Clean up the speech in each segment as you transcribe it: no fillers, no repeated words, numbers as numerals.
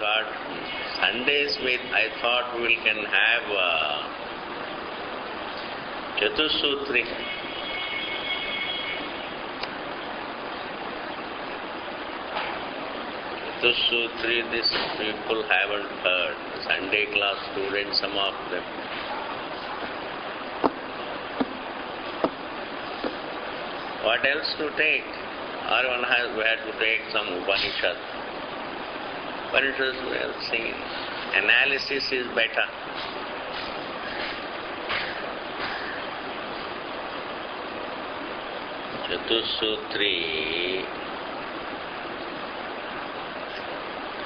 got Sundays with, I thought we can have Chatussutri. Chatussutri, these people haven't heard. Sunday class students, some of them. What else to take? Or we had to take some Upanishad. Upanishads we have seen. Analysis is better. Chatussutri,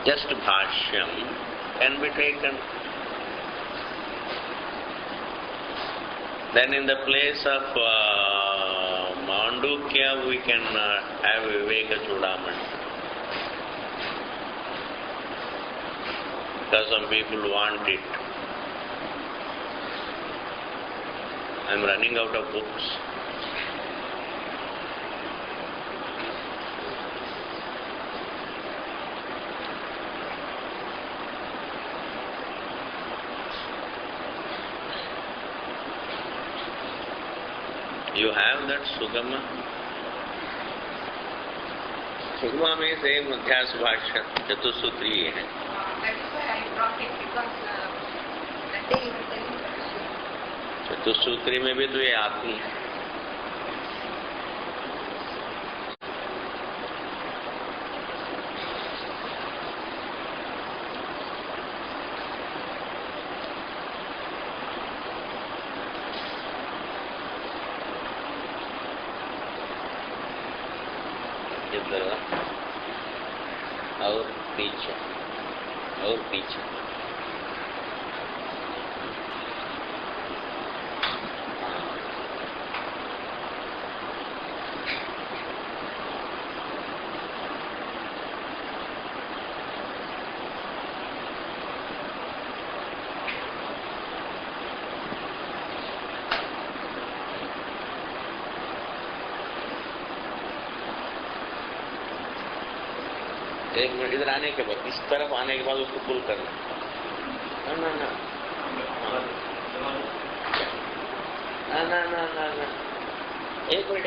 just Bhashyam can be taken. Then in the place of Mandukya we can have Viveka Chudamani. Because some people want it. I am running out of books. You have that Sugama? Sugama means same Madhyas Bhashya, Chatussutri hai. That is why I brought it because that day you were telling me. Chatussutri में भी तो ये आती है. और पीछे एक minute इधर आने के बाद, इस तरफ आने के बाद उसको पुल करना. ना ना ना ना ना ना, एक मिनट.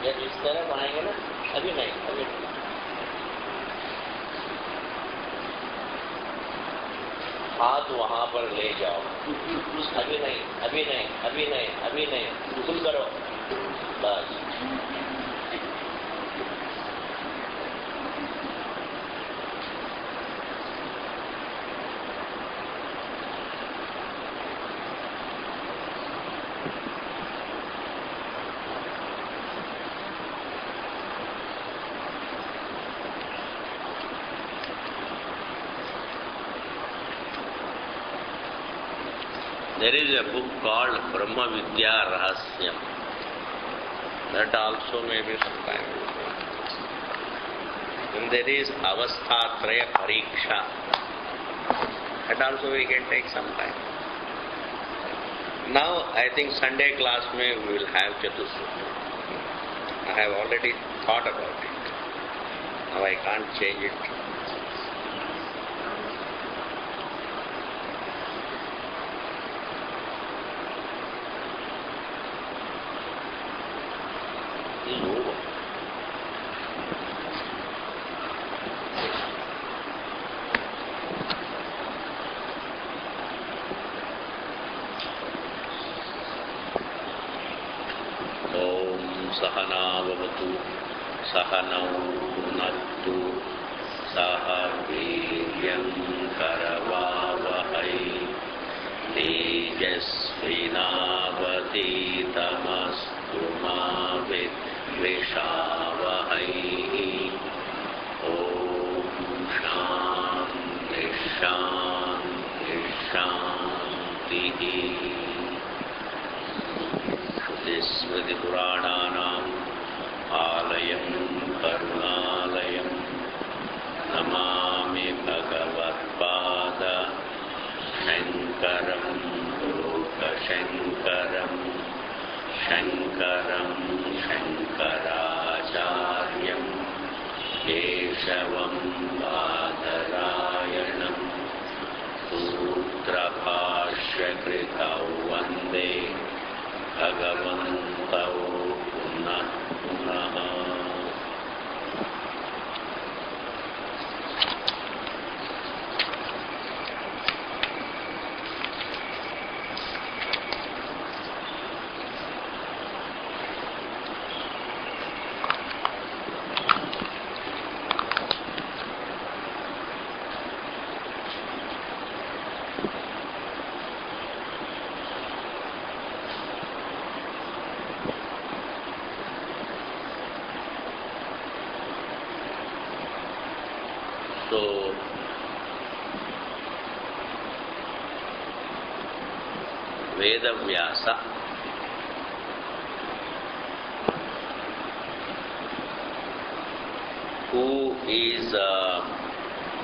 जब इस तरफ आएंगे ना, अभी नहीं, अभी नहीं. हाथ वहां पर ले जाओ. अभी नहीं, पुल करो बस. There is a book called Brahma Vidya Rahasyam. That also may be some time. And there is Avasthatraya Pariksha. That also we can take some time. Now I think Sunday class we will have Chatussutri. I have already thought about it. Now I can't change it. सहनावतु सहनौ भुनक्तु सह वीर्यं करवावहै तेजस्विनावधीतमस्तु मा विद्विषावहै. ॐ शान्ति शान्ति शान्तिः. स्मृतिपुराणानाम् आलयं करुणालयं नमामि भगवत्पाद शङ्करं लोकशङ्करं शङ्करं शङ्कराचार्यं केशवं बादरायणं So, Vedavyasa who is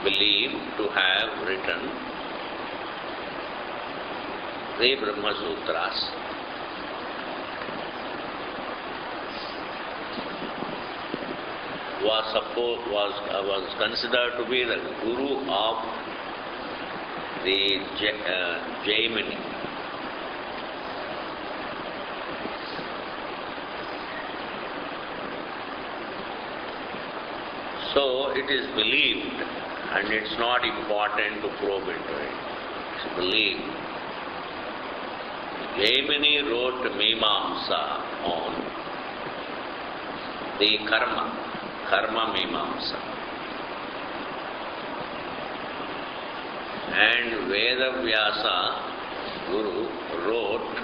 believed to have written the Brahma Sutras, was considered to be the guru of the Jaimini. So it is believed, and it's not important to probe into it. It's believed. Jaimini wrote Mimamsa on the Karma Mimamsa. And Vedavyasa Guru wrote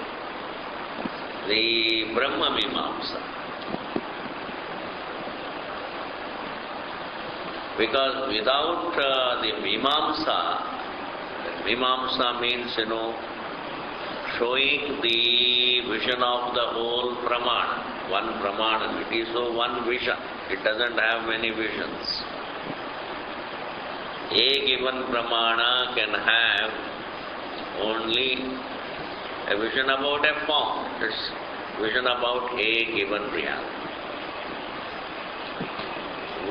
the Brahma Mimamsa. Because without the Mimamsa means, showing the vision of the whole Pramana, one Pramana. It is so one vision. It doesn't have many visions. A given Pramana can have only a vision about a form. It's vision about a given reality.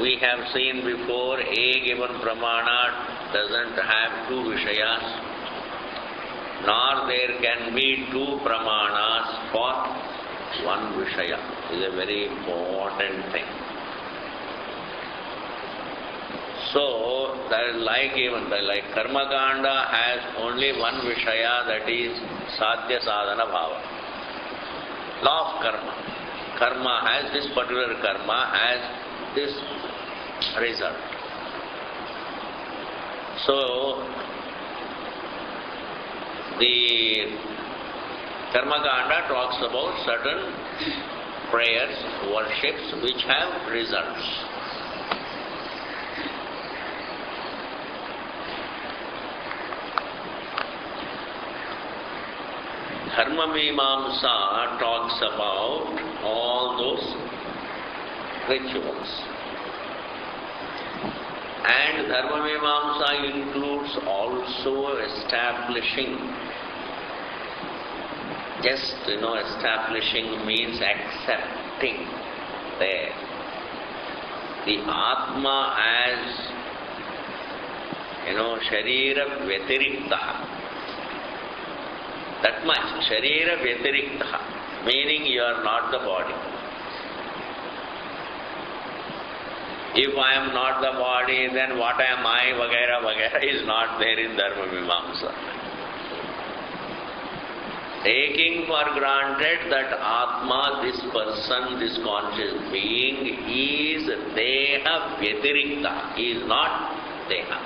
We have seen before, a given Pramana doesn't have two Vishayas, nor there can be two Pramanas for one Vishaya. This is a very important thing. So, that is like Karma Kanda has only one Vishaya, that is Sadhya Sadhana Bhava. Law of Karma. Karma has, this particular karma has this result. So, the Karma Kanda talks about certain prayers, worships which have results. Dharma Mimamsa talks about all those rituals. And Dharma Mimamsa includes also establishing. Just, establishing means accepting the Atma as, Sharira Vyatirikta. That much, Sharira Vyatirikta, meaning you are not the body. If I am not the body, then what am I, vagaira, vagaira, is not there in Dharma Mimamsa. Taking for granted that Atma, this person, this conscious being, is Deha Vyatirikta, is not Deha.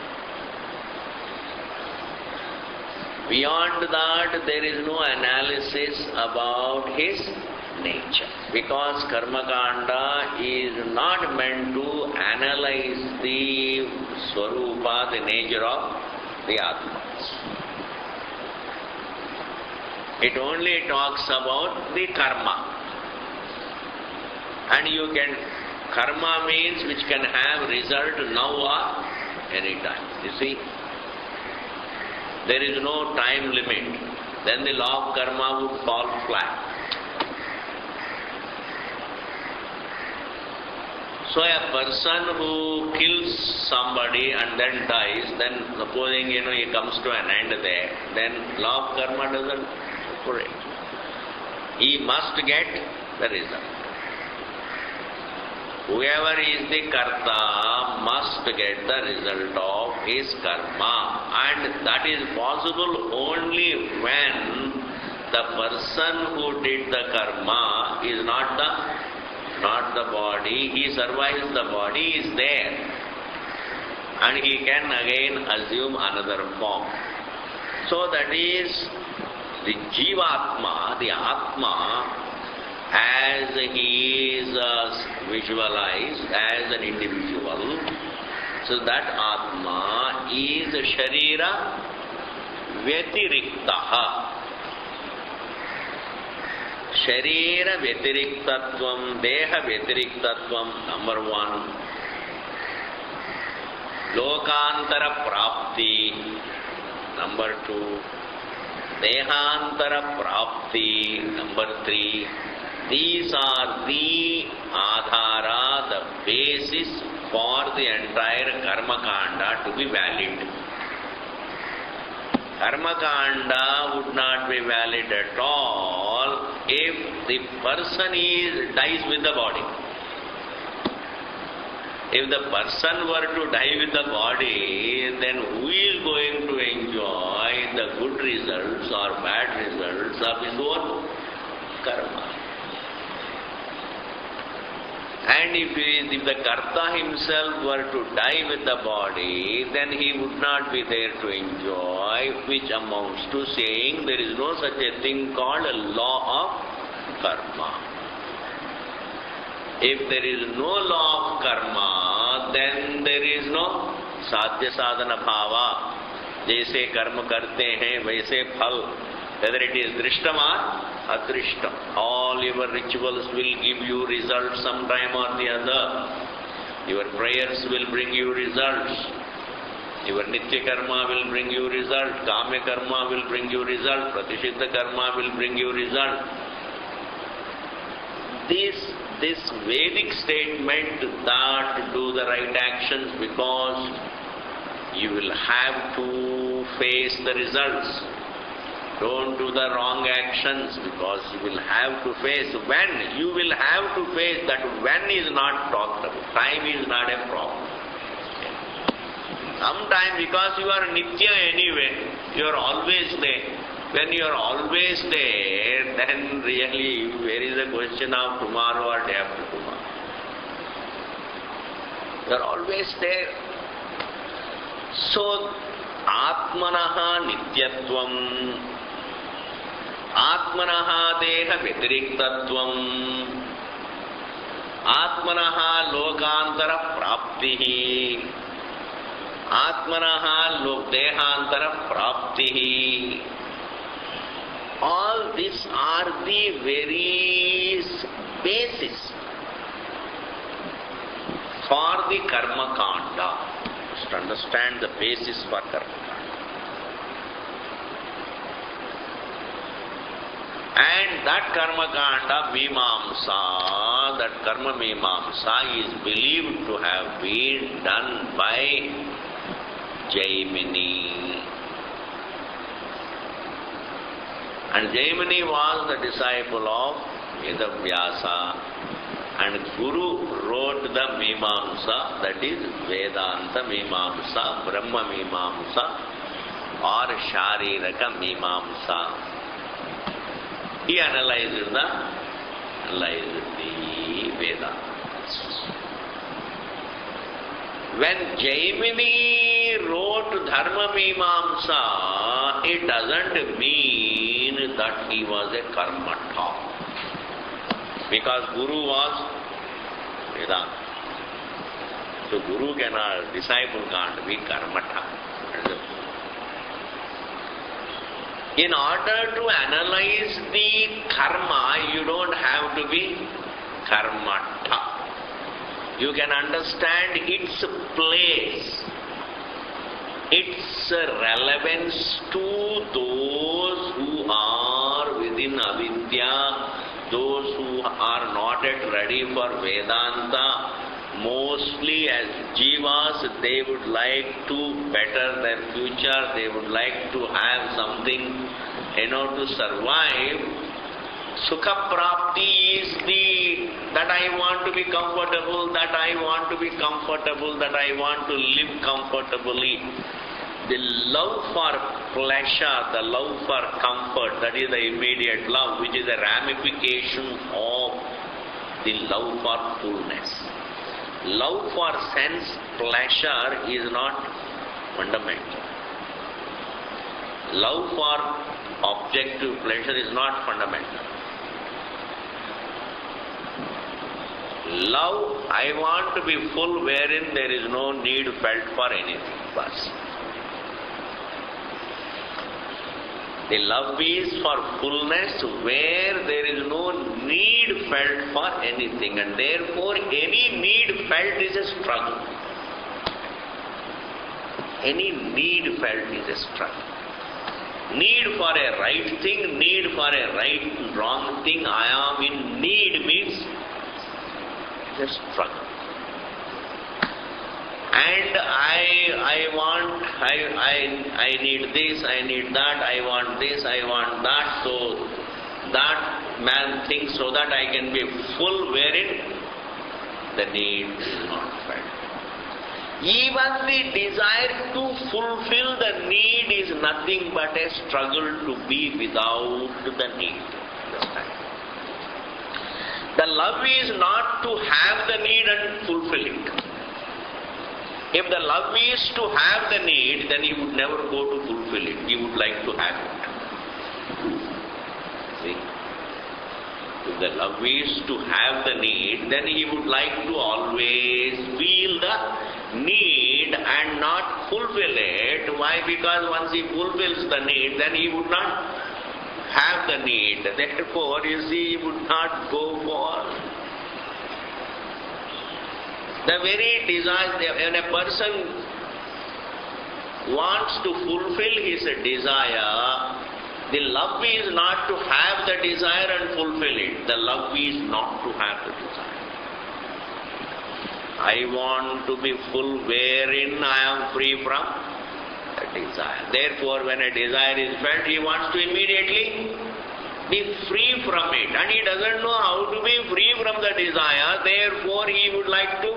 Beyond that, there is no analysis about his nature. Because Karma Kanda is not meant to analyze the Swarupa, the nature of the Atma. It only talks about the karma. And karma means which can have result now or any time. You see? There is no time limit. Then the law of karma would fall flat. So a person who kills somebody and then dies, then supposing he comes to an end there, then law of karma doesn't operate. He must get the result. Whoever is the karta must get the result of his karma, and that is possible only when the person who did the karma is not the body. He survives the body, is there, and he can again assume another form. So that is the Jivatma, the Atma, as he is visualized as an individual, So that Atma is Sharira Vyatiriktaha. Sharira Vyatiriktatvam, Deha Vyatiriktatvam, number one. Lokantara Prapti, number two. Dehantara Prapti, number three. These are the Adhara, the basis for the entire Karma Kanda to be valid. Karma Kanda would not be valid at all if the person dies with the body. If the person were to die with the body, then who is going to enjoy the good results or bad results of his own karma? And if the Karta himself were to die with the body, then he would not be there to enjoy, which amounts to saying there is no such a thing called a law of karma. If there is no law of karma, then there is no sadhya sadhana bhava. जैसे कर्म करते हैं वैसे फल, whether it is drishtam or adrishtam. All your rituals will give you results sometime or the other. Your prayers will bring you results. Your nitya karma will bring you result. Kamya karma will bring you result. Pratishiddha karma will bring you result. This Vedic statement that do the right actions because you will have to face the results. Don't do the wrong actions because you will have to face. When you will have to face, that when is not talked about. Time is not a problem. Sometime because you are nitya anyway, you are always there. When you are always there, then really where is the question of tomorrow or day after tomorrow? You are always there. So, Atmanaha Nityatvam, Atmanaha Deha Vyatiriktatvam, Atmanaha Lokantara Praptihi, Atmanaha Dehantara Praptihi. All these are the very basis for the Karma Kanda. Just understand the basis for Karma Kanda. And that Karma Kanda Mimamsa, that Karma Mimamsa is believed to have been done by Jaimini. And Jaimini was the disciple of Vedavyasa, and Guru wrote the Mimamsa, that is Vedanta Mimamsa, Brahma Mimamsa or Shariraka Mimamsa. He analyzed the Vedas. When Jaimini wrote Dharma Mimamsa, it doesn't mean that he was a karmata. Because Guru was Vedanta. So Guru cannot, disciple can't be karmata. In order to analyze the karma, you don't have to be karmata. You can understand its place, its relevance to those who are within avidya, those who are not yet ready for Vedanta. Mostly as jivas, they would like to better their future, they would like to have something, to survive. Sukha Prapti is that I want to be comfortable, that I want to be comfortable, that I want to live comfortably. The love for pleasure, the love for comfort, that is the immediate love, which is a ramification of the love for fullness. Love for sense pleasure is not fundamental. Love for objective pleasure is not fundamental. Love, I want to be full wherein there is no need felt for anything. Bas. The love is for fullness where there is no need felt for anything, and therefore any need felt is a struggle. Any need felt is a struggle. Need for a right thing, need for a right wrong thing, I am in need means a struggle. And I need this, I need that, I want this, I want that, so that man thinks so that I can be full wherein the need is not felt. Even the desire to fulfill the need is nothing but a struggle to be without the need. Understand? The love is not to have the need and fulfill it. If the love is to have the need, then he would never go to fulfill it. He would like to have it. See? If the love is to have the need, then he would like to always feel the need and not fulfill it. Why? Because once he fulfills the need, then he would not have the need. Therefore, you see, he would not go for the very desire. When a person wants to fulfill his desire, the love is not to have the desire and fulfill it. The love is not to have the desire. I want to be full wherein I am free from the desire. Therefore, when a desire is felt, he wants to immediately be free from it. And he doesn't know how to be free from the desire. Therefore, he would like to,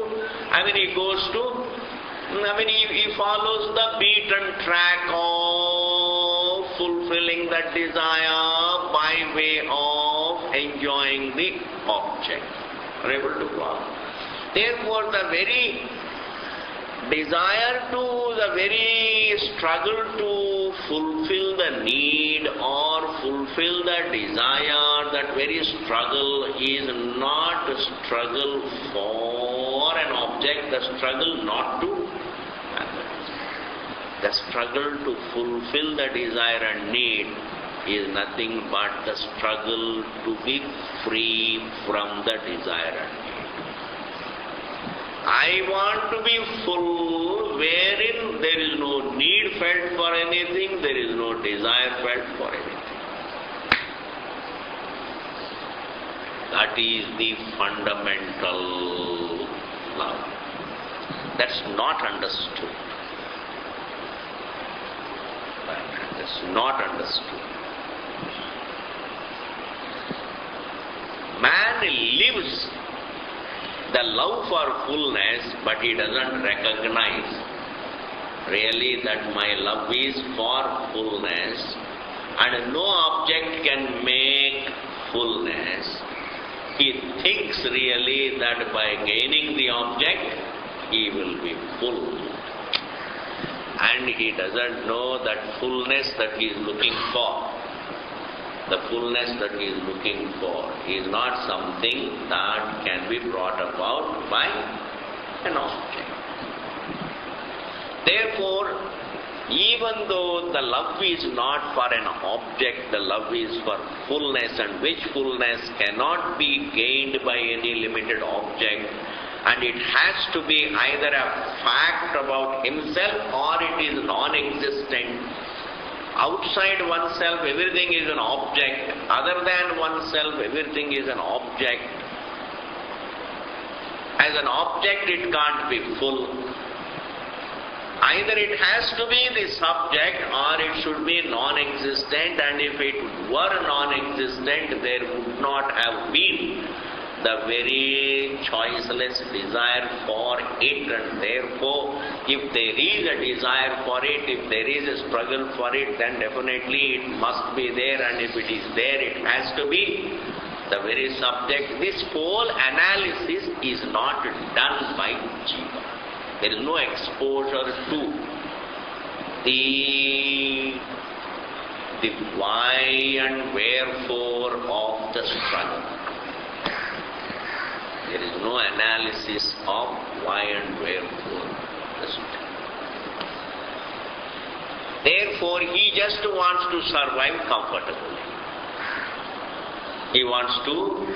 he follows the beaten track of fulfilling that desire by way of enjoying the object. Are able to follow? Therefore, the very desire to, the very struggle to fulfill the need or fulfill the desire, that very struggle is not a struggle for an object, the struggle not to happen. The struggle to fulfill the desire and need is nothing but the struggle to be free from the desire and need. I want to be full wherein there is no need felt for anything, there is no desire felt for anything. That is the fundamental love. That's not understood. That's not understood. Man lives the love for fullness, but he doesn't recognize really that my love is for fullness, and no object can make fullness. He thinks really that by gaining the object, he will be full. And he doesn't know that fullness that he is looking for, the fullness that he is looking for is not something that can be brought about by an object. Therefore, even though the love is not for an object, the love is for fullness, and which fullness cannot be gained by any limited object, and it has to be either a fact about himself or it is non-existent. Outside oneself, everything is an object. Other than oneself, everything is an object. As an object, it can't be full. Either it has to be the subject or it should be non-existent, and if it were non-existent, there would not have been the very choiceless desire for it, and therefore, if there is a desire for it, if there is a struggle for it, then definitely it must be there, and if it is there, it has to be the very subject. This whole analysis is not done by Jiva. There is no exposure to the why and wherefore of the struggle. There is no analysis of why and wherefore. Therefore, he just wants to survive comfortably. He wants to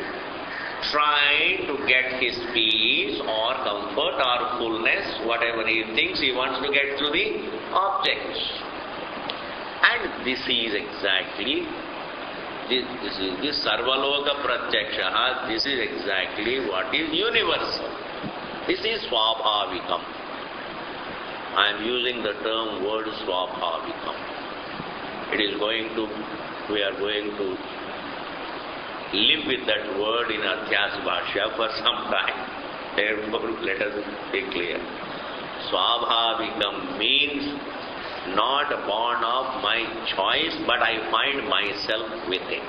try to get his peace or comfort or fullness, whatever he thinks, he wants to get through the objects. And this is exactly, this Sarvaloka Pratyaksha, this is exactly what is universal. This is Swabhavikam. I am using the term word Swabhavikam. It is going to, we are going to live with that word in Adhyas Bhashya for some time. Therefore, let us be clear. Swabhavikam means not born of my choice, but I find myself with it.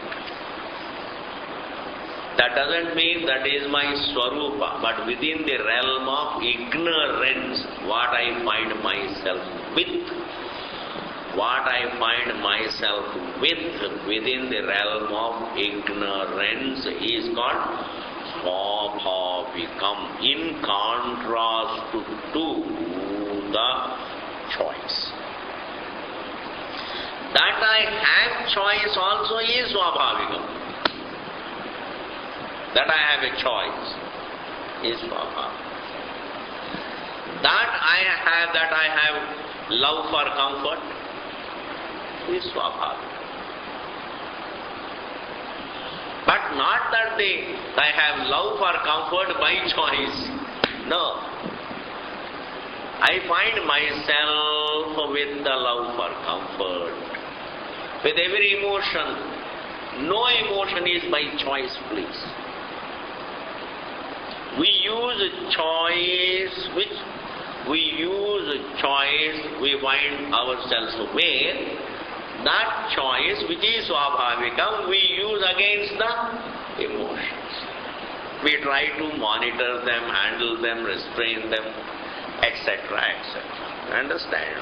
That doesn't mean that is my Swarupa, but within the realm of ignorance, what I find myself with. What I find myself with within the realm of ignorance is called Swabhavikam, in contrast to the choice. That I have choice also is Swabhavikam. That I have a choice is Swabhavikam. That I have love for comfort is Swabhavikam. But not that I have love for comfort by choice. No. I find myself with the love for comfort. With every emotion. No emotion is by choice, please. We use choice, we find ourselves where that choice, which is Swabhavikam, we use against the emotions. We try to monitor them, handle them, restrain them, etc., etc. Understand?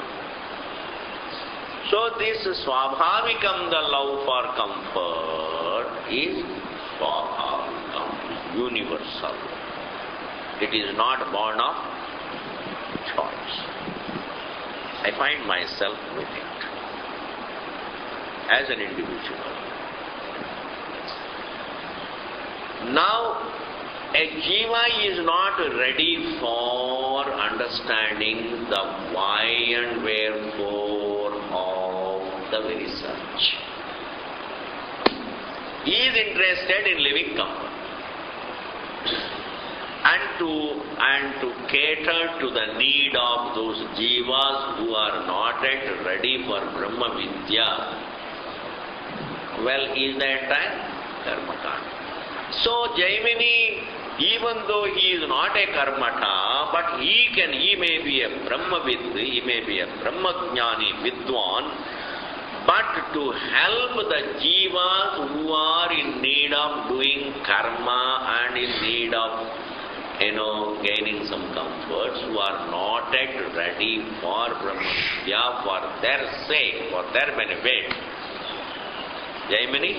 So this Swabhavikam, the love for comfort, is Swabhavikam, universal. It is not born of choice. I find myself with it as an individual. Now, a jiva is not ready for understanding the why and wherefore of the very search. He is interested in living comfort. And to cater to the need of those jivas who are not yet ready for Brahma Vidya. Well, is that time? Karmakanda. So Jaimini, even though he is not a karmata, but he may be a Brahmavid, he may be a Brahmajnani Vidwan, but to help the jivas who are in need of doing karma and in need of gaining some comforts, who are not yet ready for Brahma-Vidya, for their sake, for their benefit. Jaimini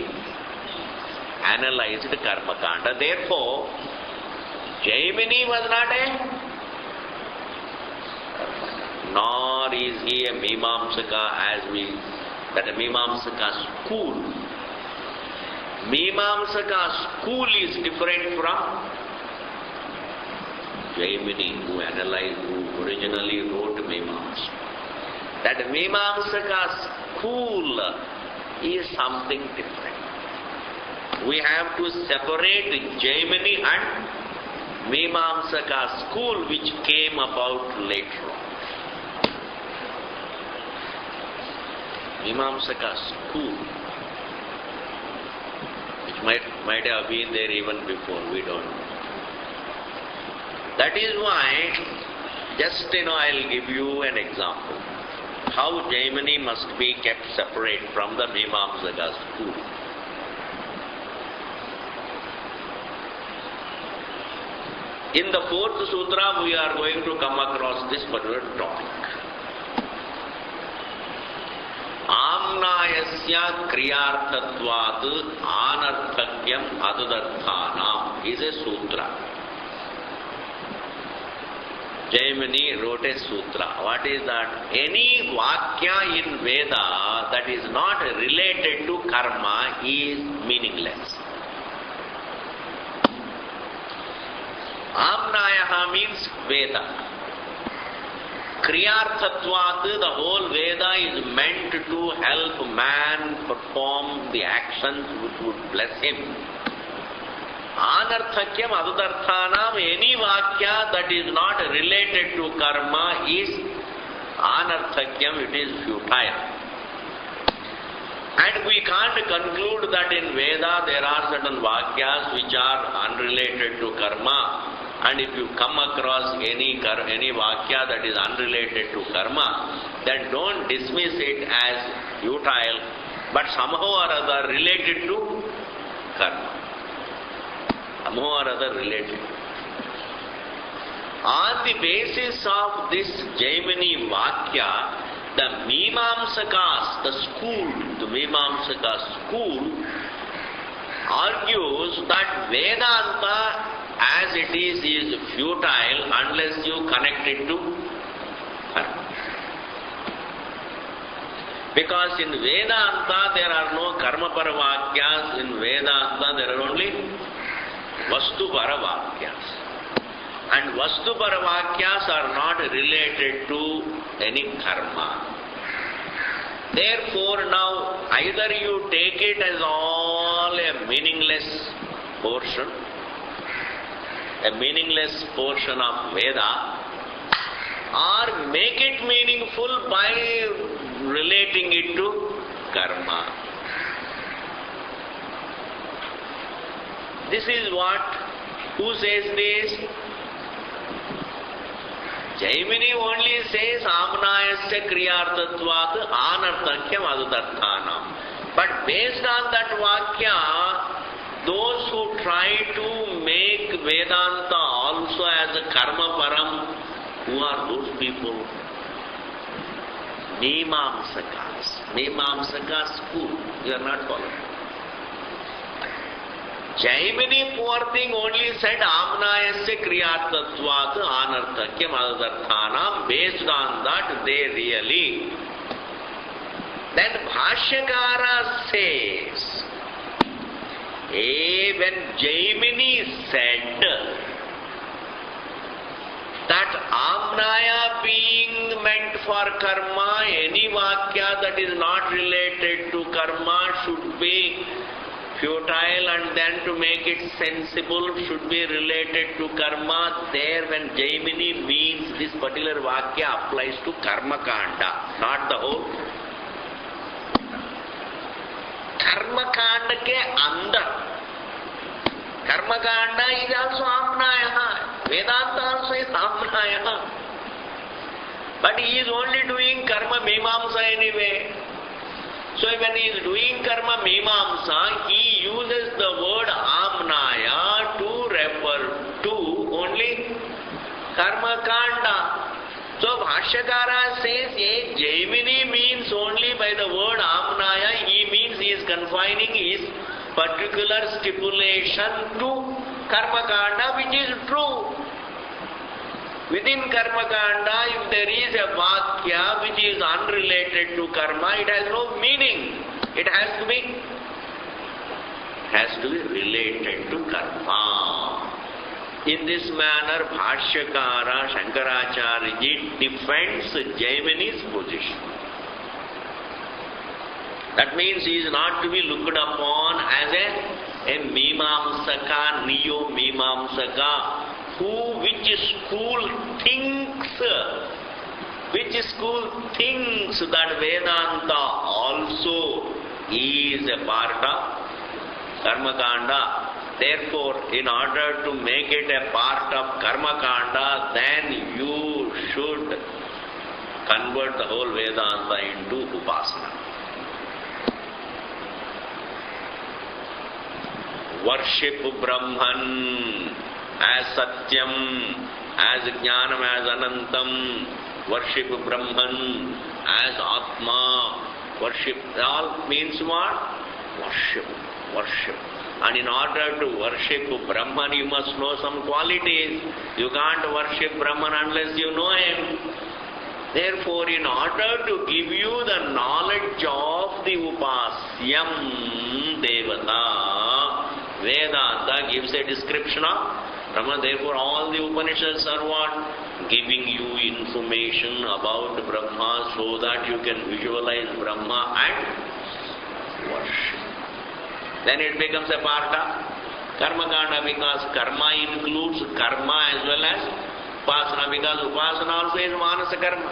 analyzed Karmakanda. Therefore, Jaimini was not a, nor is he a Mimamsaka that a Mimamsaka school. Mimamsaka school is different from Jaimini, who originally wrote Mimamsaka. That Mimamsaka school is something different. We have to separate Jaimini and Mimamsaka school, which came about later on. Mimamsaka school, which might have been there even before, we don't know. That is why, just I'll give you an example. How Jaimini must be kept separate from the Mimamsaka school. In the fourth sutra, we are going to come across this particular topic. Amnayasya kriyarthatvat anarthakyam adadarthanam is a sutra. Jaimini wrote a sutra. What is that? Any vakya in Veda that is not related to karma is meaningless. Amnayaha means Veda. Kriyarthatvat, the whole Veda is meant to help man perform the actions which would bless him. Anarthakyam adudarthanam, any vakya that is not related to karma is anarthakyam, it is futile. And we can't conclude that in Veda there are certain vakyas which are unrelated to karma. And if you come across any vakya that is unrelated to karma, then don't dismiss it as futile, but somehow or other related to karma. Somehow or other related. On the basis of this Jaimini vakya, the Mimamsakas, the Mimamsaka school, argues that Vedanta as it is futile unless you connect it to karma. Because in Vedanta there are no karma-para vakyas, in Vedanta there are only vastu-para vakyas. And vastu-para vakyas are not related to any karma. Therefore now either you take it as all a meaningless portion of Veda, or make it meaningful by relating it to karma. This is what, who says this? Jaimini only says amnayasya kriyartatvat anarthakyam adudarthanam. But based on that vakya, those who try to make Vedanta also as a karma param, who are those people? Mimamsaka school. You are not following. Jaimini, poor thing, only said amnayasya kriyartatvat anarthakyam adarthanam. Based on that, they really. Then Bhashyakara says, when Jaimini said that amnaya being meant for karma, any vakya that is not related to karma should be futile, and then to make it sensible should be related to karma. There when Jaimini means this particular vakya applies to karma kanda, not the whole. Karma kanda ke andar. Karma kanda is also amnaya. Vedanta also is amnaya. But he is only doing karma mimamsa anyway. So when he is doing karma mimamsa, he uses the word amnaya to refer to only karma kanda. So Bhashyakara says, Jaimini means only by the word amnaya, he means he is confining his particular stipulation to karma kanda, which is true. Within karma kanda, if there is a vakya which is unrelated to karma, it has no meaning. It has to be related to karma. In this manner, Bhashyakara Shankaracharya defends Jaimini's position. That means he is not to be looked upon as a Mimamsaka, Neo-Mimamsaka, which school thinks that Vedanta also is a part of Karma Kanda. Therefore, in order to make it a part of Karma Kanda, then you should convert the whole Vedanta into Upasana. Worship Brahman as Satyam, as Jnanam, as Anantam. Worship Brahman as Atma. Worship all means what? Worship. And in order to worship Brahman, you must know some qualities. You can't worship Brahman unless you know him. Therefore, in order to give you the knowledge of the Upasyam Devata, Vedanta gives a description of Brahma. Therefore, all the Upanishads are what? Giving you information about Brahma so that you can visualize Brahma and worship. Then it becomes a part of Karma Kanda, because karma includes karma as well as Upasana, because Upasana also is Manasa Karma,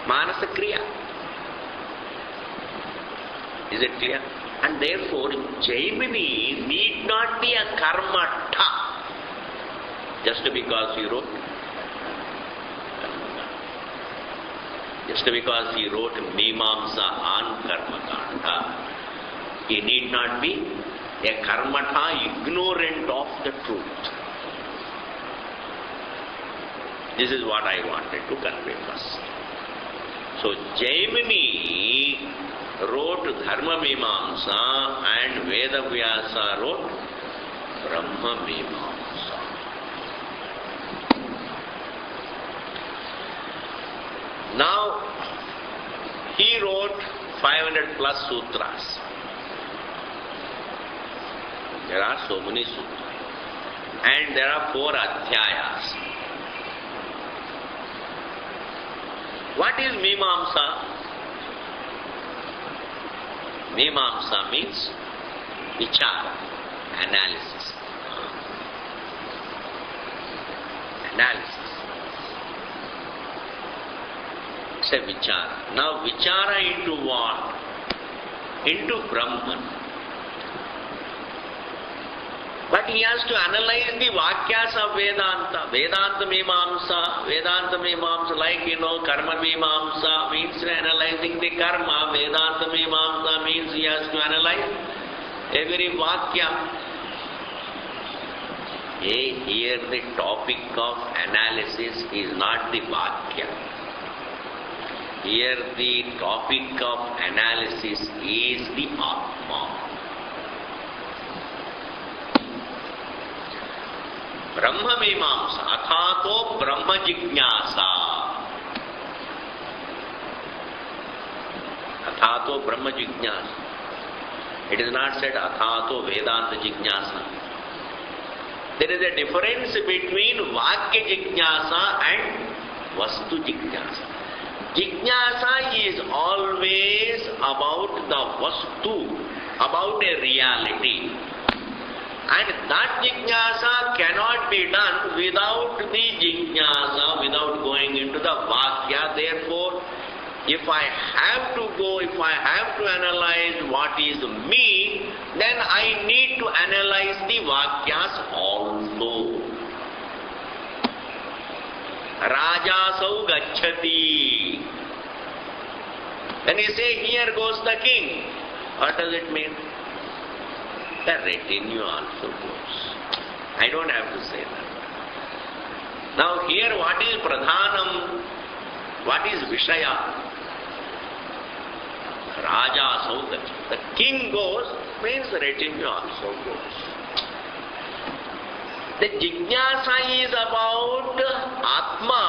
Manasa Kriya. Is it clear? And therefore, Jaimini need not be a karmata just because he wrote. Just because he wrote Mimamsa on Karma Kanda, he need not be a karmata ignorant of the truth. This is what I wanted to convey first. So Jaimini wrote Dharma Mimamsa and Veda Vyasa wrote Brahma Mimamsa. Now, he wrote 500 plus sutras. There are so many sutras. And there are 4 adhyayas. What is Mimamsa? Mimamsa means vichara, analysis. Analysis. It's a vichara. Now vichara into what? Into Brahman. But he has to analyze the Vakyas of Vedanta. Vedanta Mimamsa, like Karma Mimamsa means analyzing the karma. Vedanta Mimamsa means he has to analyze every Vakya. Here the topic of analysis is not the Vakya. Here the topic of analysis is the Atma. Brahma Mimamsa, Athato Brahma Jignasa. Athato Brahma Jignasa. It is not said Athato Vedanta Jignasa. There is a difference between Vakya Jignasa and Vastu Jignasa. Jignasa is always about the Vastu, about a reality. And that jignasa cannot be done without the jignasa, without going into the Vakya. Therefore, if I have to analyze what is me, then I need to analyze the Vakyas also. Rajasau gacchati. When you say, here goes the king, what does it mean? The retinue also goes. I don't have to say that. Now here what is Pradhanam? What is Vishaya? Raja Saudach. The king goes, means the retinue also goes. The Jignasa is about Atma,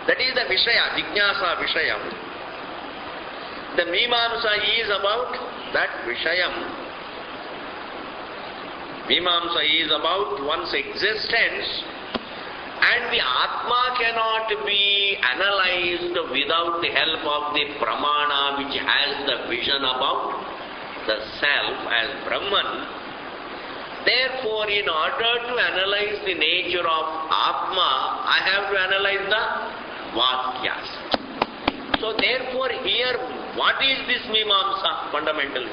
that is the Vishaya, Jignasa Vishayam. The Mimamsa is about that Vishayam. Mimamsa is about one's existence, and the Atma cannot be analyzed without the help of the Pramana, which has the vision about the self as Brahman. Therefore, in order to analyze the nature of Atma, I have to analyze the Vakyas. So therefore, here, what is this Mimamsa fundamentally?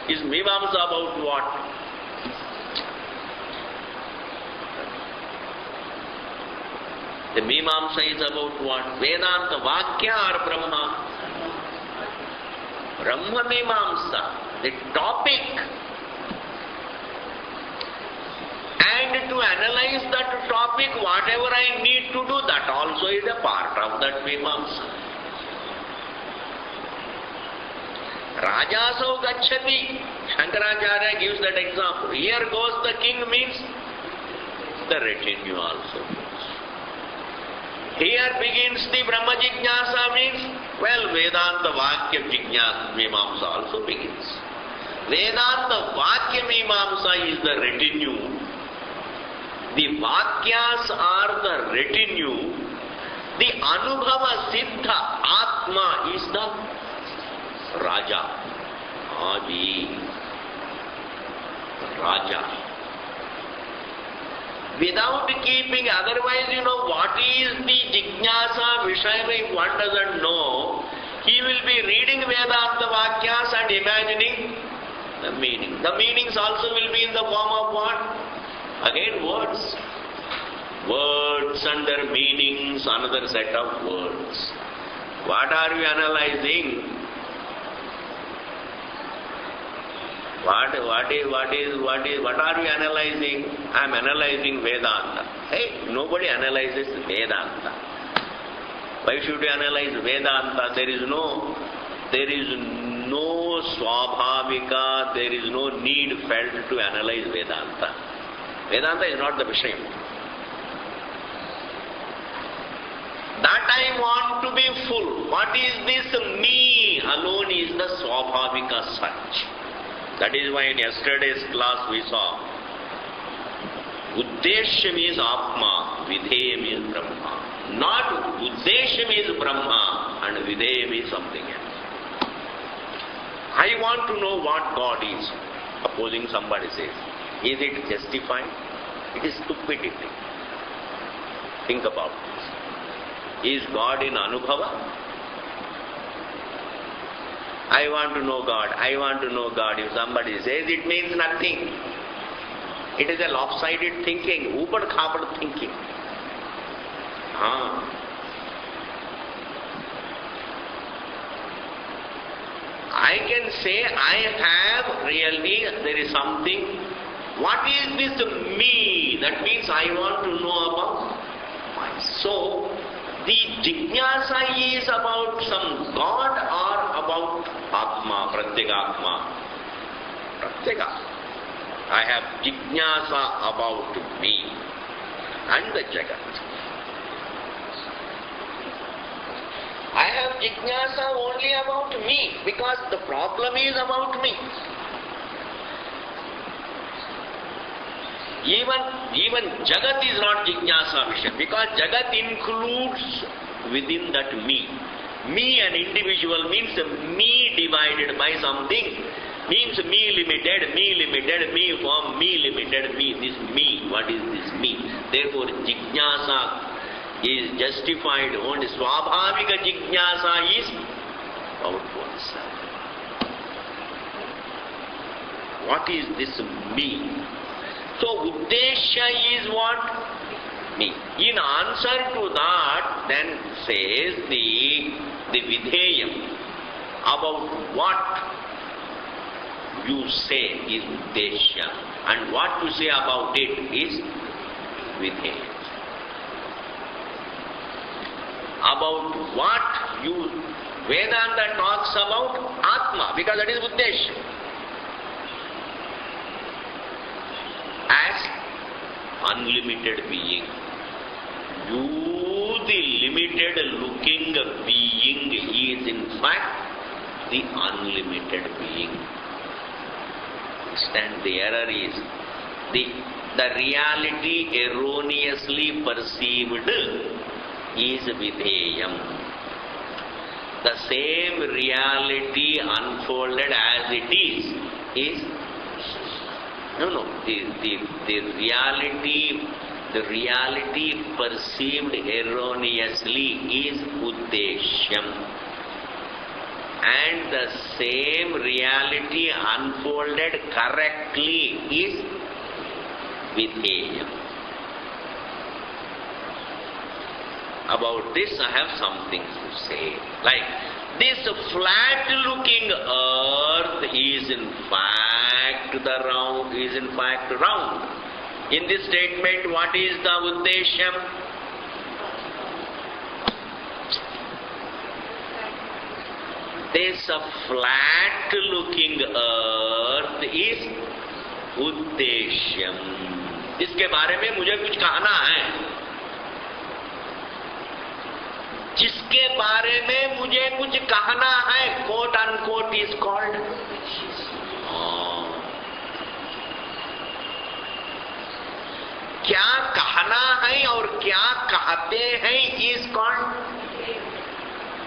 Is Mimamsa about what? The Mimamsa is about what? Vedanta, Vakya or Brahma? Brahma Mimamsa, the topic. And to analyze that topic, whatever I need to do, that also is a part of that Mimamsa. Rajasau gacchati. Shankaracharya gives that example. Here goes the king means the retinue also. Here begins the Brahma Jignasa means, well, Vedanta Vakya Jignasa Mimamsa also begins. Vedanta Vakya Mimamsa is the retinue. The Vakyas are the retinue. The Anubhava Siddha Atma is the Raja. Adi. Raja. Without keeping, otherwise, what is the Jignasa Vishaya, if one doesn't know, he will be reading Vedanta Vakyas and imagining the meaning. The meanings also will be in the form of what? Again, words. Words and their meanings, another set of words. What are we analyzing? What are we analyzing? I am analyzing Vedanta. Hey, nobody analyzes Vedanta. Why should we analyze Vedanta? There is no swabhavika, there is no need felt to analyze Vedanta. Vedanta is not the Vishayam. That I want to be full. What is this? Me alone is the swabhavika such. That is why in yesterday's class we saw Uddeshyam is Atma, Vidheyam is Brahma. Not Uddeshyam is Brahma and Vidheyam is something else. I want to know what God is. Supposing somebody says, is it justified? It is stupidity. Think about this. Is God in Anubhava? I want to know God. I want to know God. If somebody says, it means nothing. It is a lopsided thinking, upad-khapad thinking. I can say, I have really, there is something. What is this me? That means I want to know about myself. So, the jignasa is about some God or about Atma, Pratyagatma. Pratyega. I have jignasa about me and the Jagat. I have jignasa only about me because the problem is about me. Even Jagat is not Jignasa Vishaya because Jagat includes within that me. Me, an individual, means me divided by something, means me limited, me form, me limited, me, this me. What is this me? Therefore, Jignasa is justified only. Swabhavika Jignasa is about oneself. What is this me? So, Uddeshya is what? Me. In answer to that, then says the Vidheyam, about what you say is Uddeshya, and what you say about it is Vidheyam. About what you, Vedanta talks about Atma, because that is Uddeshya. As unlimited being. You, the limited looking being, is in fact the unlimited being. Understand, the error is the reality erroneously perceived is Vidheyam. The same reality unfolded as it is the reality perceived erroneously is Uddeshyam. And the same reality unfolded correctly is Vidheyam. About this I have something to say. Like, this flat-looking earth is in fact round. In this statement, what is the Uddeshyam? this flat looking earth is उद्देश्यम. इसके बारे में मुझे कुछ कहना है. जिसके बारे में मुझे कुछ कहना है, कोट अनकोट इज कॉल्ड. क्या कहना है और क्या कहते हैं इज कॉल्ड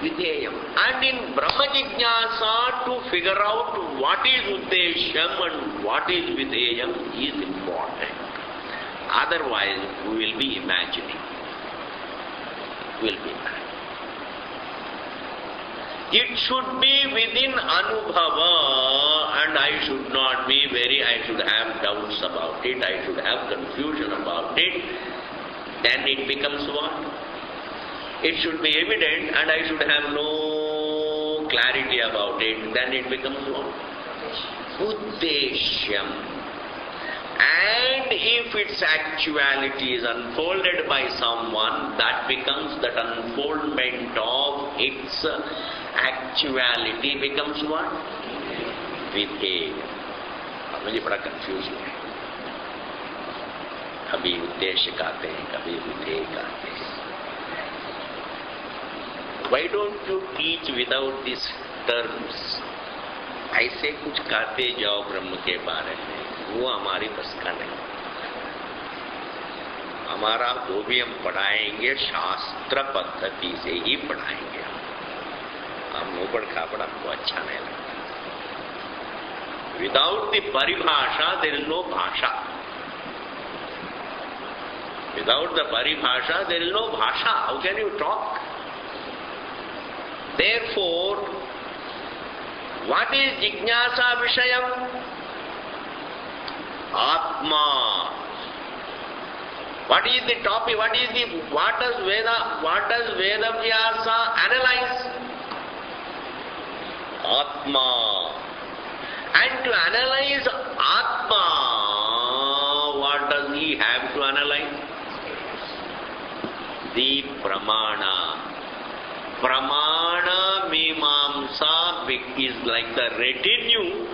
विधेयम. And in Brahma Jignasa, to figure out what is Uddeshyam and what is Videyam is important. Otherwise, we will be imagining. It should be within Anubhava, and I should have doubts about it, I should have confusion about it. Then it becomes what? It should be evident and I should have no clarity about it. Then it becomes what? Uddeshyam. And if its actuality is unfolded by someone, that becomes that unfoldment of its actuality becomes what? Vidheya. मुझे बड़ा confusion है. कभी उद्देश्य कहते हैं, कभी विधेय कहते हैं. Why don't you teach without these terms? ऐसे कुछ कहते जाओ ब्रह्म के बारे में, वो हमारी बस का नहीं. हमारा वो भी हम पढ़ाएंगे शास्त्र पद्धति से ही पढ़ाएंगे. हम ऊपर खापड़ा हमको अच्छा नहीं लगता. Without the paribhasha, there is no bhasha. Without the paribhasha, there is no bhasha. How can you talk? Therefore, what is Jignasa Vishayam? Atma. What is the topic? What does Vedavyasa analyze? Atma. And to analyze Atma, what does he have to analyze? The Pramana. Pramana Mimamsa is like the retinue.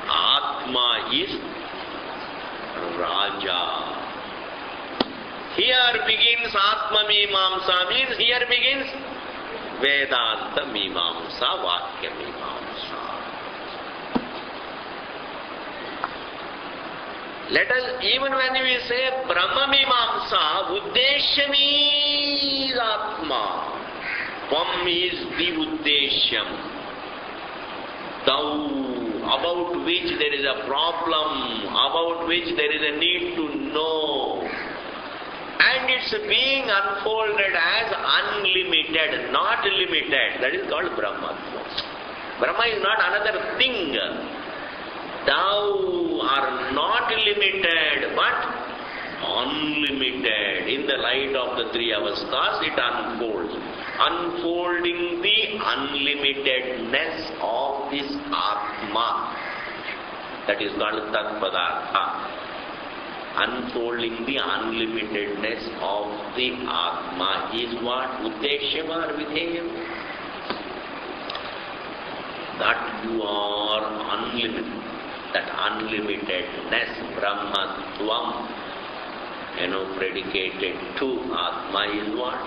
Atma is Raja. Here begins Atma Mimamsa, means here begins Vedanta Mimamsa, Vakya Mimamsa. Let us, even when we say Brahma Mimamsa, Uddeshyam is Atma. Tvam is the Uddeshyam. Thou, about which there is a problem, about which there is a need to know. And it's being unfolded as unlimited, not limited. That is called Brahmatva. Brahma is not another thing. Thou are not limited, but unlimited. In the light of the three avasthas, it unfolds. Unfolding the unlimitedness of this Atma. That is called Tat Padartha. Unfolding the unlimitedness of the Atma is what? Uddeshyam or Vidheyam? That you are unlimited. That unlimitedness, Brahmatvam, predicated to Atma is what?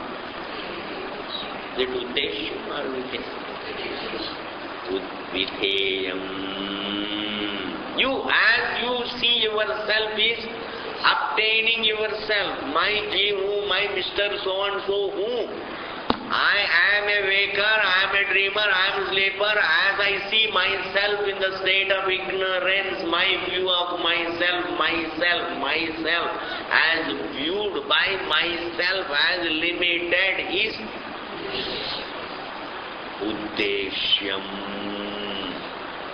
Is it Uddeshyam or Vidheyam? Vidheyam. You, as you see yourself, is obtaining yourself. My Jivu, my Mr. So and so, who? I am a waker, I am a dreamer, I am a sleeper. As I see myself in the state of ignorance, my view of myself, as viewed by myself as limited is Uddeshyam.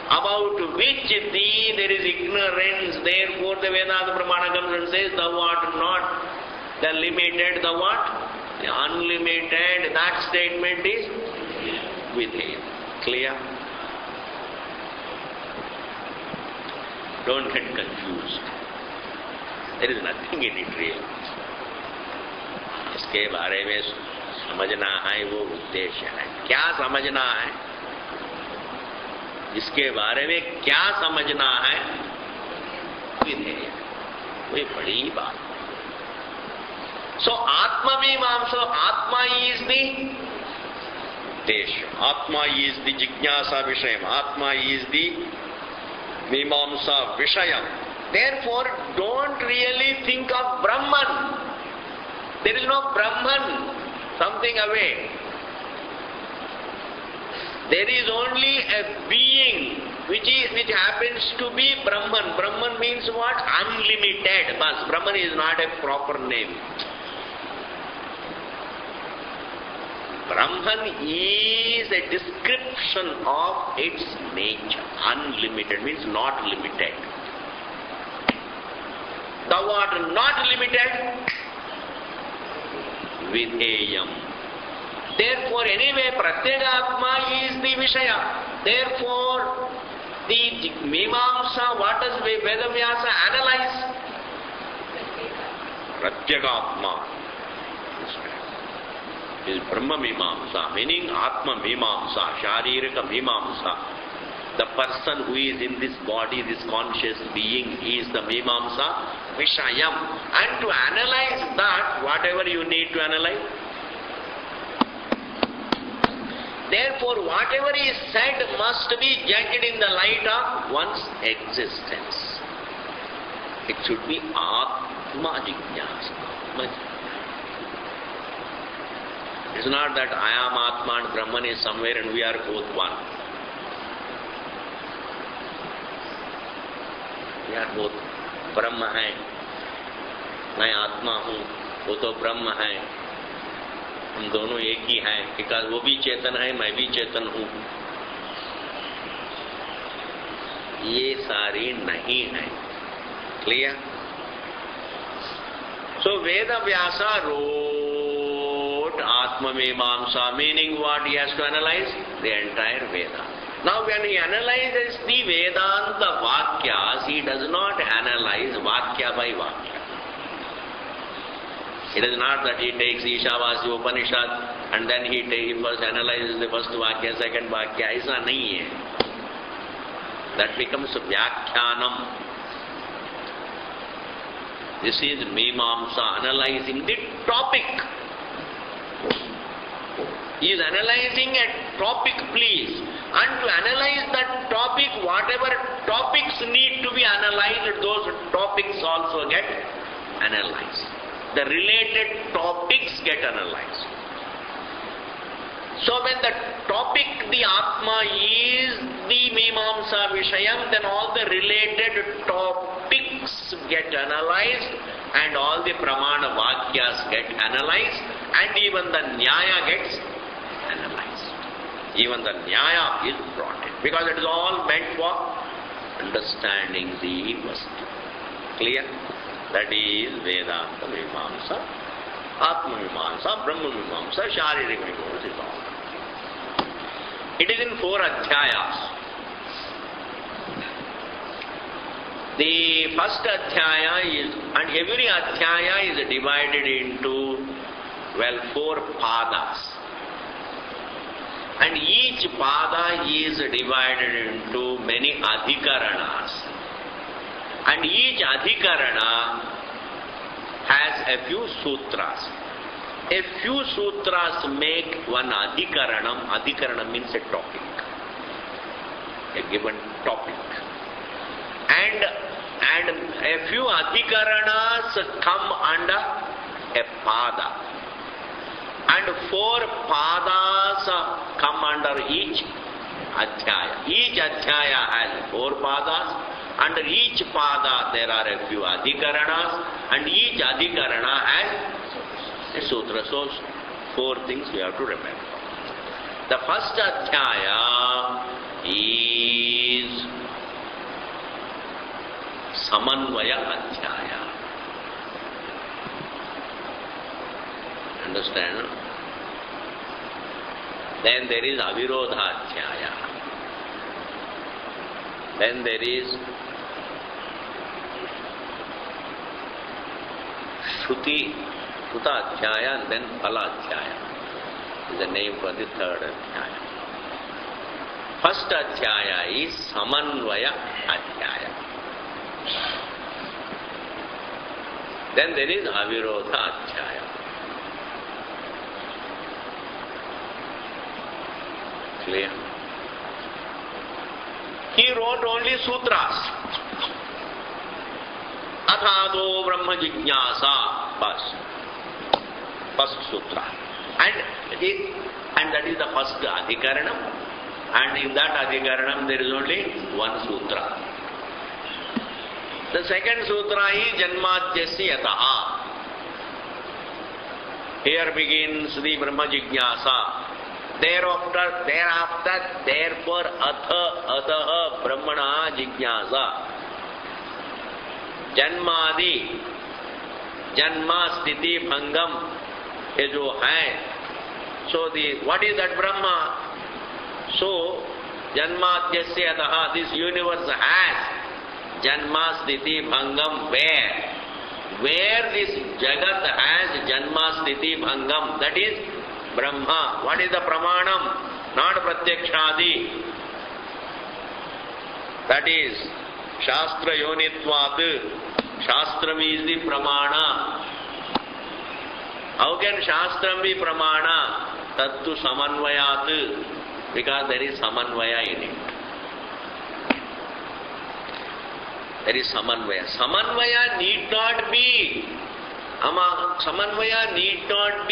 About which there is ignorance, therefore the Vedanta Pramana comes and says, thou art not the limited, the what? The unlimited. That statement is within. Clear? Don't get confused. There is nothing in it really. इसके बारे में समझना है वो उद्देश्य है। क्या समझना है, इसके बारे में क्या समझना है, विधेय, कोई बड़ी बात। सो आत्ममीमांसा, आत्मा इज द उद्देश्य, आत्मा इज द जिज्ञासा विषय, आत्मा इज द मीमांसा विषय। Therefore, don't really think of Brahman. There is no Brahman, something away. There is only a being which happens to be Brahman. Brahman means what? Unlimited. But Brahman is not a proper name. Brahman is a description of its nature. Unlimited means not limited. Thou art not limited, vidheyam. Therefore, anyway, Pratyagatma is the Vishaya. Therefore, the Mimamsa, what does Vedavyasa analyze? Pratyagatma is Brahma Mimamsa, meaning Atma Mimamsa, Sharirika Mimamsa. The person who is in this body, this conscious being, is the Mimamsa Vishayam. And to analyze that, whatever you need to analyze. Therefore, whatever is said must be judged in the light of one's existence. It should be Atma Jignasa. It's not that I am Atma and Brahman is somewhere and we are both one. यार वो ब्रह्म है, मैं आत्मा हूँ, वो तो ब्रह्म है, हम दोनों एक ही हैं, बिकॉज़ वो भी चेतन है, मैं भी चेतन हूँ। ये सारी नहीं है। Clear? So Vedavyasa wrote Atmamimamsa, meaning what he has to analyze? The entire Veda. Now when he analyzes the Vedanta Vakyas, he does not analyze Vakya by Vakya. It is not that he takes Ishavasya Upanishad and then he first analyzes the first Vakya, second Vakya. Aisa nahi hai. That becomes Vyakhyanam. This is Mimamsa, analyzing the topic. He is analyzing a topic, please. And to analyze that topic, whatever topics need to be analyzed, those topics also get analyzed. The related topics get analyzed. So when the topic, the Atma, is the Mimamsa Vishayam, then all the related topics get analyzed and all the Pramana Vakyas get analyzed and even the Nyaya gets analyzed. Even the Nyaya is brought in because it is all meant for understanding the Vastu. Clear? That is Vedanta Mimamsa, Atma Mimamsa, Brahma Mimamsa, Sharirika Mimamsa is all. It is in 4 adhyayas. The first adhyaya is, and every adhyaya is divided into, 4 padas. And each pada is divided into many adhikaranas. And each adhikarana has a few sutras. A few sutras make one adhikaranam. Adhikaranam means a topic. A given topic. And a few adhikaranas come under a pada. And 4 padas come under each adhyaya. Each adhyaya has 4 padas. Under each pada there are a few adhikaranas. And each adhikarana has a sutra. So 4 things we have to remember. The first adhyaya is Samanvaya adhyaya. Understand? Then there is Avirodha adhyaya. Then there is Shruta adhyaya and then Phala adhyaya. is the name for the third adhyaya. First adhyaya is Samanvaya adhyaya. Then there is Avirodha adhyaya. Clear? He wrote only sutras. Athado Brahma Jignasa. First sutra. And that is the first adhikaranam. And in that adhikaranam there is only one sutra. The second sutra is Janmadhyasya Yataha. Here begins the Brahma Jignasa. Thereafter, therefore, Ataha Brahmana Jignasa. Janmadi, Janma Sthiti Bhangam, ये जो है, so what is that Brahma? So, Janmadhyasya Yataha, this universe has Janma Sthiti Bhangam where this Jagat has Janma Sthiti Bhangam, that is Brahma. What is the Pramanam? Not Pratyakshadi. That is Shastra Yonitvat. Shastram is the Pramana. How can Shastram be Pramana? Tattu Samanvayat. Because there is Samanvaya in it. There is Samanvaya. Samanvaya need not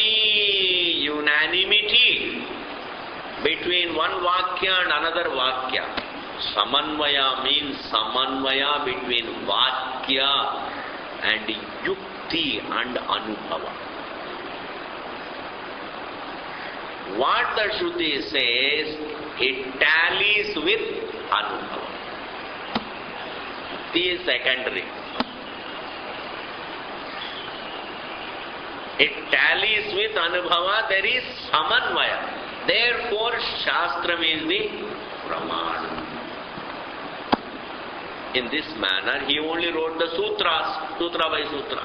be unanimity between one Vakya and another Vakya. Samanvaya means Samanvaya between Vakya and Yukti and Anubhava. What the Shruti says, it tallies with Anubhava. Yukti is secondary. It tallies with Anubhava, there is Samanvaya. Therefore, Shastram is the Pramana. In this manner, he only wrote the sutras, sutra by sutra.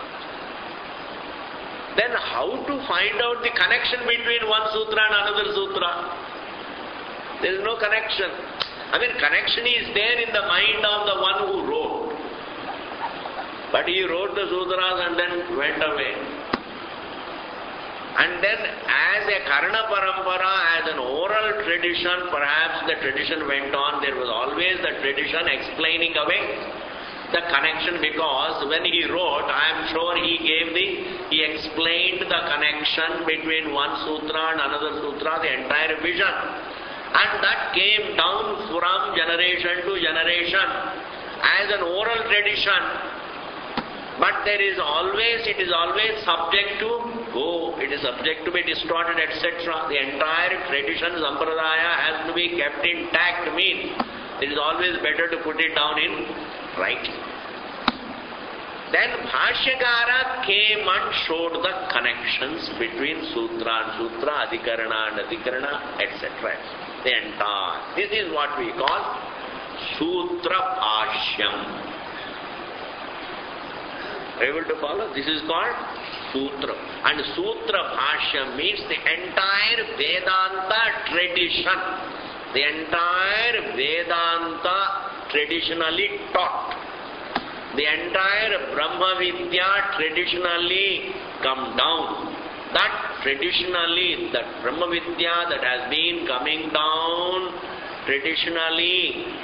Then how to find out the connection between one sutra and another sutra? There is no connection. Connection is there in the mind of the one who wrote. But he wrote the sutras and then went away. And then as a Karna Parampara, as an oral tradition, perhaps the tradition went on, there was always the tradition explaining away the connection, because when he wrote, I am sure he explained the connection between one sutra and another sutra, the entire vision. And that came down from generation to generation as an oral tradition. But it is always subject to go, it is subject to be distorted, etc. The entire tradition, Sampradaya, has to be kept intact, means it is always better to put it down in writing. Then Bhashyakara came and showed the connections between Sutra and Sutra, Adhikarana and Adhikarana, etc. The entire. This is what we call Sutra Bhashyam. Able to follow? This is called Sutra. And Sutra Bhashya means the entire Vedanta tradition. The entire Vedanta traditionally taught. The entire Brahma Vidya traditionally come down. That traditionally, that Brahma Vidya that has been coming down traditionally,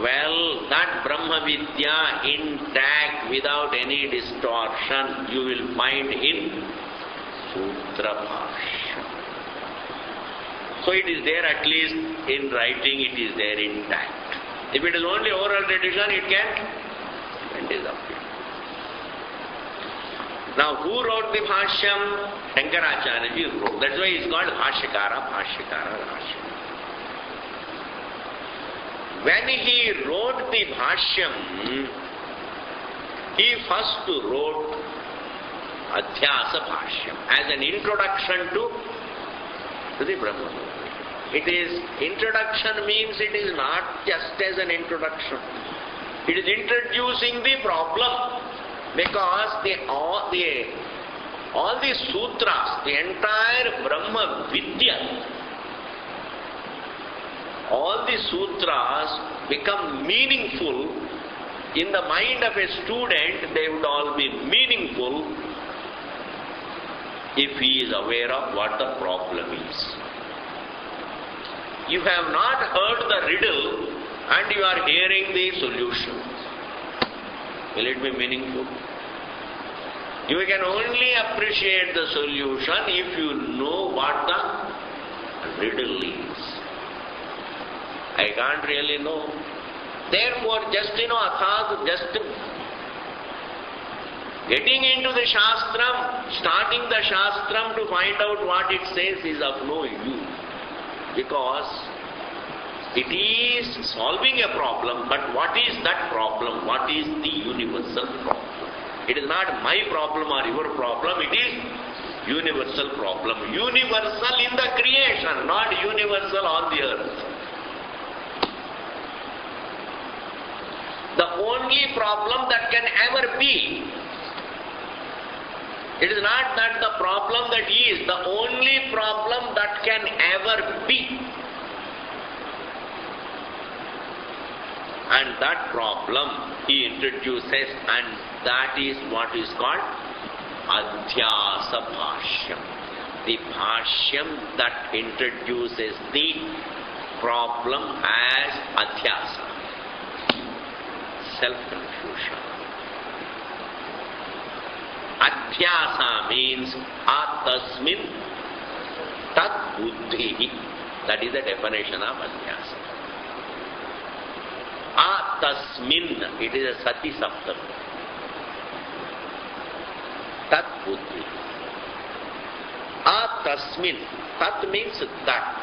well, that Brahma Vidya intact without any distortion you will find in Sutra Bhashya. So it is there, at least in writing it is there intact. If it is only oral tradition, it can disappear. Now who wrote the Bhashyam? Shankaracharya wrote. That's why it's called Bhashyakara. When he wrote the Bhashyam, he first wrote Adhyasa Bhashyam as an introduction to the Brahma. It is, introduction means it is not just as an introduction. It is introducing the problem, because the All these sutras, the entire Brahma Vidya, all these sutras become meaningful in the mind of a student. They would all be meaningful if he is aware of what the problem is. You have not heard the riddle and you are hearing the solution. Will it be meaningful? You can only appreciate the solution if you know what the riddle is. I can't really know. Therefore, just getting into the Shastram, starting the Shastram to find out what it says is of no use. Because it is solving a problem, but what is that problem? What is the universal problem? It is not my problem or your problem, it is universal problem. Universal in the creation, not universal on the earth. The only problem that can ever be, it is not that the problem that is, the only problem that can ever be. And that problem he introduces, and that is what is called Adhyasa Bhashyam. The Bhashyam that introduces the problem as Adhyasa, self-confusion. Adhyasa means Atasmin Tat Buddhi. That is the definition of Adhyasa. Atasmin, it is a Sati Saptam. Tat Buddhi. Atasmin, Tat means that.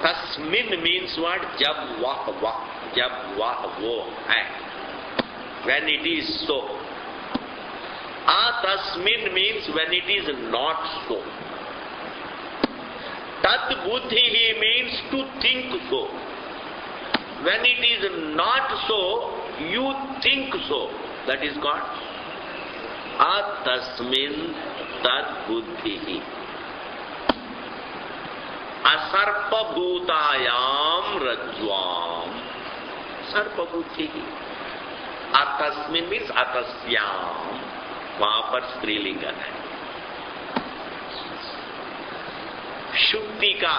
Tasmin means what? Jab wah wo hai. When it is so. Atasmin means when it is not so. Tat buddhi means to think so. When it is not so, you think so. That is called Atasmin tat buddhi. Asarpa bhutayam rajvam. Sarpa buddhi. Atasmin means atasyam. वहां पर स्त्रीलिंग है. शुक्ति का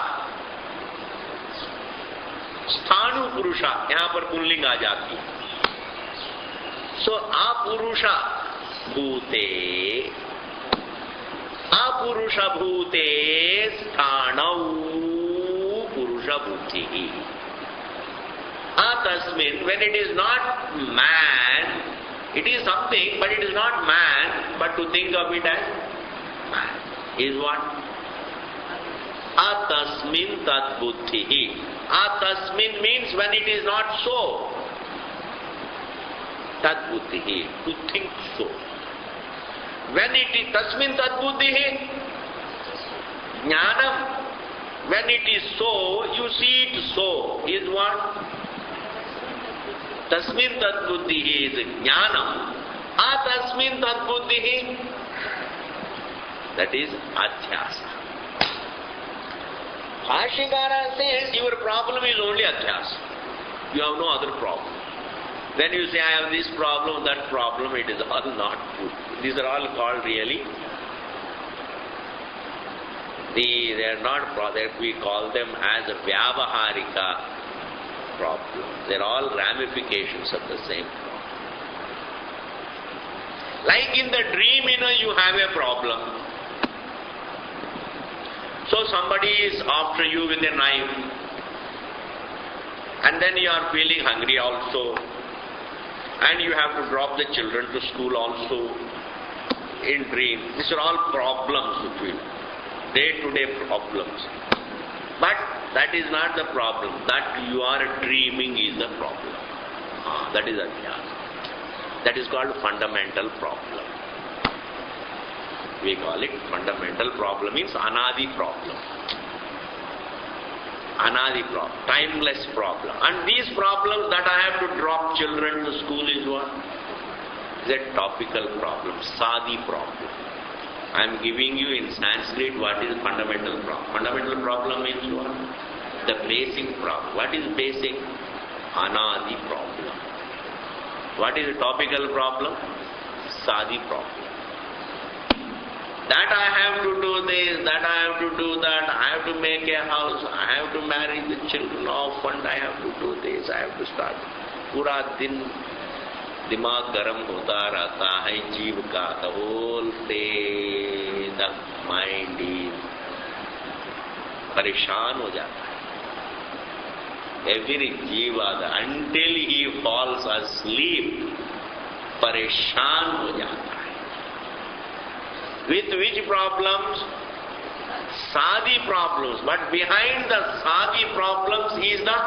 स्थाणु पुरुषा, यहां पर pulling आ जाती है. सो अपुरुषा भूते, अपुरुष भूते स्थाणौ पुरुष बुद्धि. Atasmin, when it is not man, it is something, but it is not man, but to think of it as man is what? Atasmin tat buddhi. Atasmin means when it is not so. Tat buddhi, to think so. When it is tasmin tat buddhi, jnanam, when it is so, you see it so, is what? Tasmin tat buddhi is jnanam. Atasmin tat buddhi, that is adhyasa. Bhashyakara says your problem is only adhyasa. You have no other problem. Then you say I have this problem, that problem, it is all not true. These are all called really, they are not problems, we call them as vyavaharika problems. They are all ramifications of the same problem. Like in the dream, you have a problem. So somebody is after you with a knife, and then you are feeling hungry also, and you have to drop the children to school also in dream. These are all problems with you, day-to-day problems. But that is not the problem. That you are dreaming is the problem. That is adhyasa. That is called fundamental problem. We call it fundamental problem, means anadi problem. Anadi problem, timeless problem. And these problems that I have to drop children to school is what? Is a topical problem, sadi problem. I am giving you in Sanskrit what is fundamental problem. Fundamental problem means what? The basic problem. What is basic? Anadi problem. What is the topical problem? Sadi problem. That I have to do this, that I have to do that, I have to make a house, I have to marry the children often, I have to do this, I have to start. पूरा दिन दिमाग गर्म होता रहता है जीव का, the whole day the mind is परेशान हो जाता है. Every जीवा until he falls asleep परेशान हो जाता है. With which problems? Sadi problems. But behind the Sadi problems is the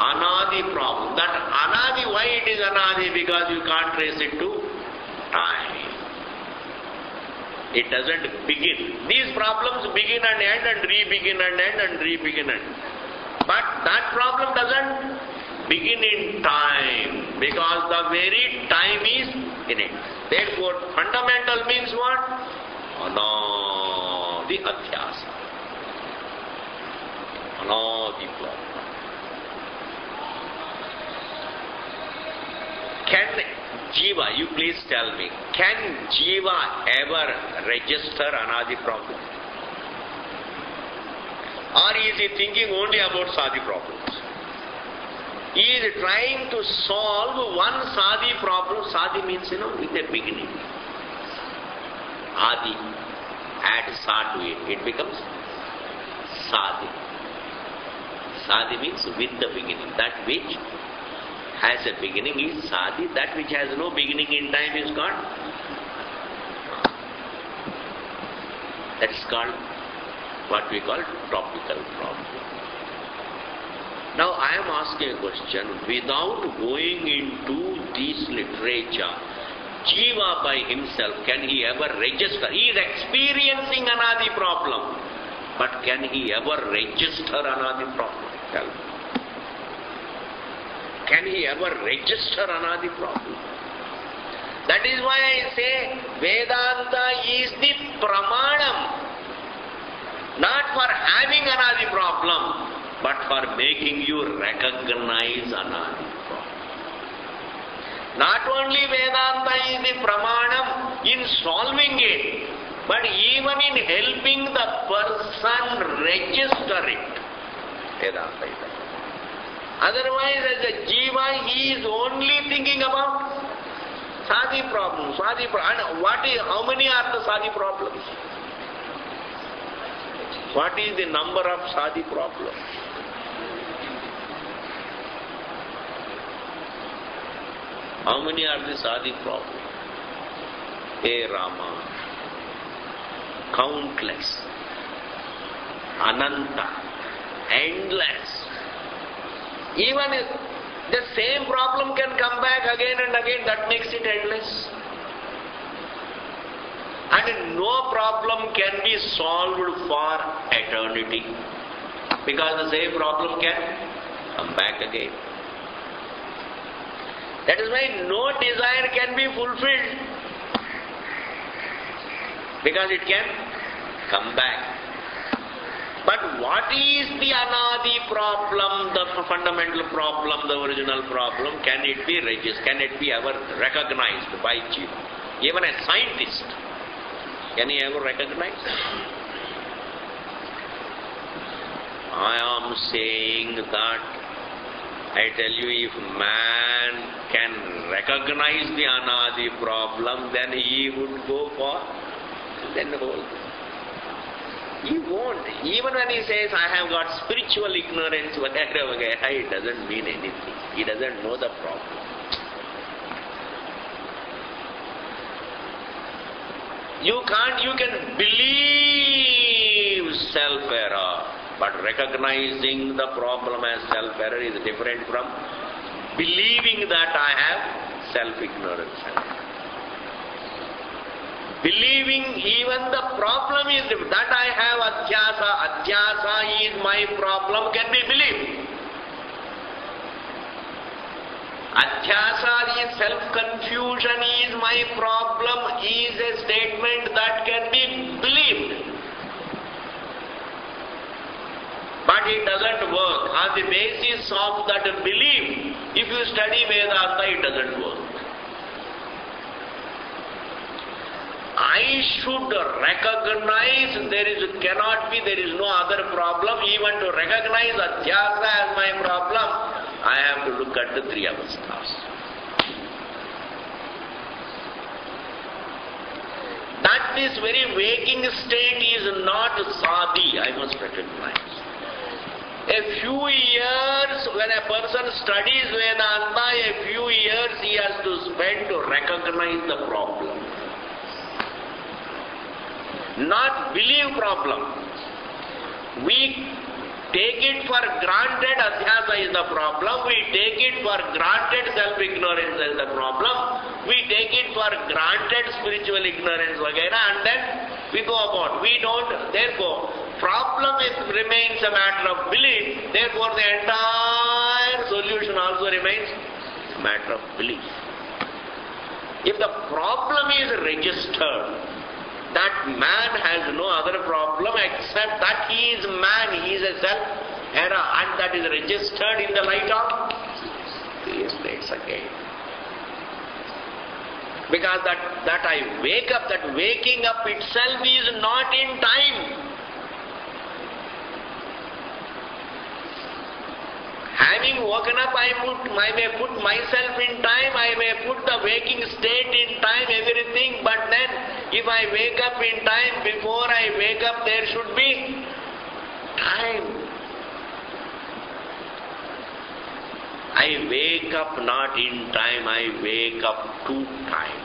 Anadi problem. That Anadi, why it is Anadi? Because you can't trace it to time. It doesn't begin. These problems begin and end and re-begin and end and re-begin and end. But that problem doesn't begin in time because the very time is in it. Therefore, fundamental means what? Anadi adhyasa. Anadi problem. Can Jiva, you please tell me, can Jiva ever register Anadi problem? Or is he thinking only about Sadi problems? He is trying to solve one Sadi problem. Sadi means, with a beginning. Adi. Add Sa to it. It becomes Sadi. Sadi means with the beginning. That which has a beginning is Sadi. That which has no beginning in time is called. That is called what we call topical problem. Now I am asking a question, without going into this literature, Jiva by himself, can he ever register? He is experiencing Anadi problem, but can he ever register Anadi problem? Tell me. Can he ever register Anadi problem? That is why I say Vedanta is the pramanam, not for having Anadi problem, but for making you recognize Anadi problem. Not only Vedanta is the pramanam in solving it, but even in helping the person register it. Vedanta is that. Otherwise, as a jiva, he is only thinking about Sadi problems. And how many are the Sadi problems? What is the number of Sadi problems? How many are the Sadi problems? Hey Rama, countless, ananta, endless. Even if the same problem can come back again and again, that makes it endless. And no problem can be solved for eternity, because the same problem can come back again. That is why no desire can be fulfilled, because it can come back. But what is the Anadi problem, the fundamental problem, the original problem? Can it be registered? Can it be ever recognized by Jiva? Even a scientist, can he ever recognize? I am saying that, I tell you, if man can recognize the Anadi problem, then he would go for the whole thing. He won't. Even when he says, I have got spiritual ignorance, it doesn't mean anything. He doesn't know the problem. You can believe self-error, but recognizing the problem as self-error is different from believing that I have self-ignorance. Believing even the problem is that I have adhyasa is my problem, can be believed. Adhyasa is self-confusion is my problem is a statement that can be believed. But it doesn't work. On the basis of that belief, if you study Vedanta, it doesn't work. I should recognize there is no other problem. Even to recognize Adhyasa as my problem, I have to look at the three avasthas. That this very waking state is not Sadi, I must recognize. A few years, when a person studies Vedanta, a few years he has to spend to recognize the problem. Not believe problem. We take it for granted Adhyasa is the problem. We take it for granted self-ignorance is the problem. We take it for granted spiritual ignorance vagaina, and then we go about. We don't, therefore, problem remains a matter of belief. Therefore, the entire solution also remains a matter of belief. If the problem is registered, that man has no other problem except that he is man, he is a self-error, and that is registered in the light of these states again. Because that I wake up, that waking up itself is not in time. Having woken up, I may put myself in time, I may put the waking state in time, everything, but then if I wake up in time, before I wake up there should be time. I wake up not in time, I wake up to time.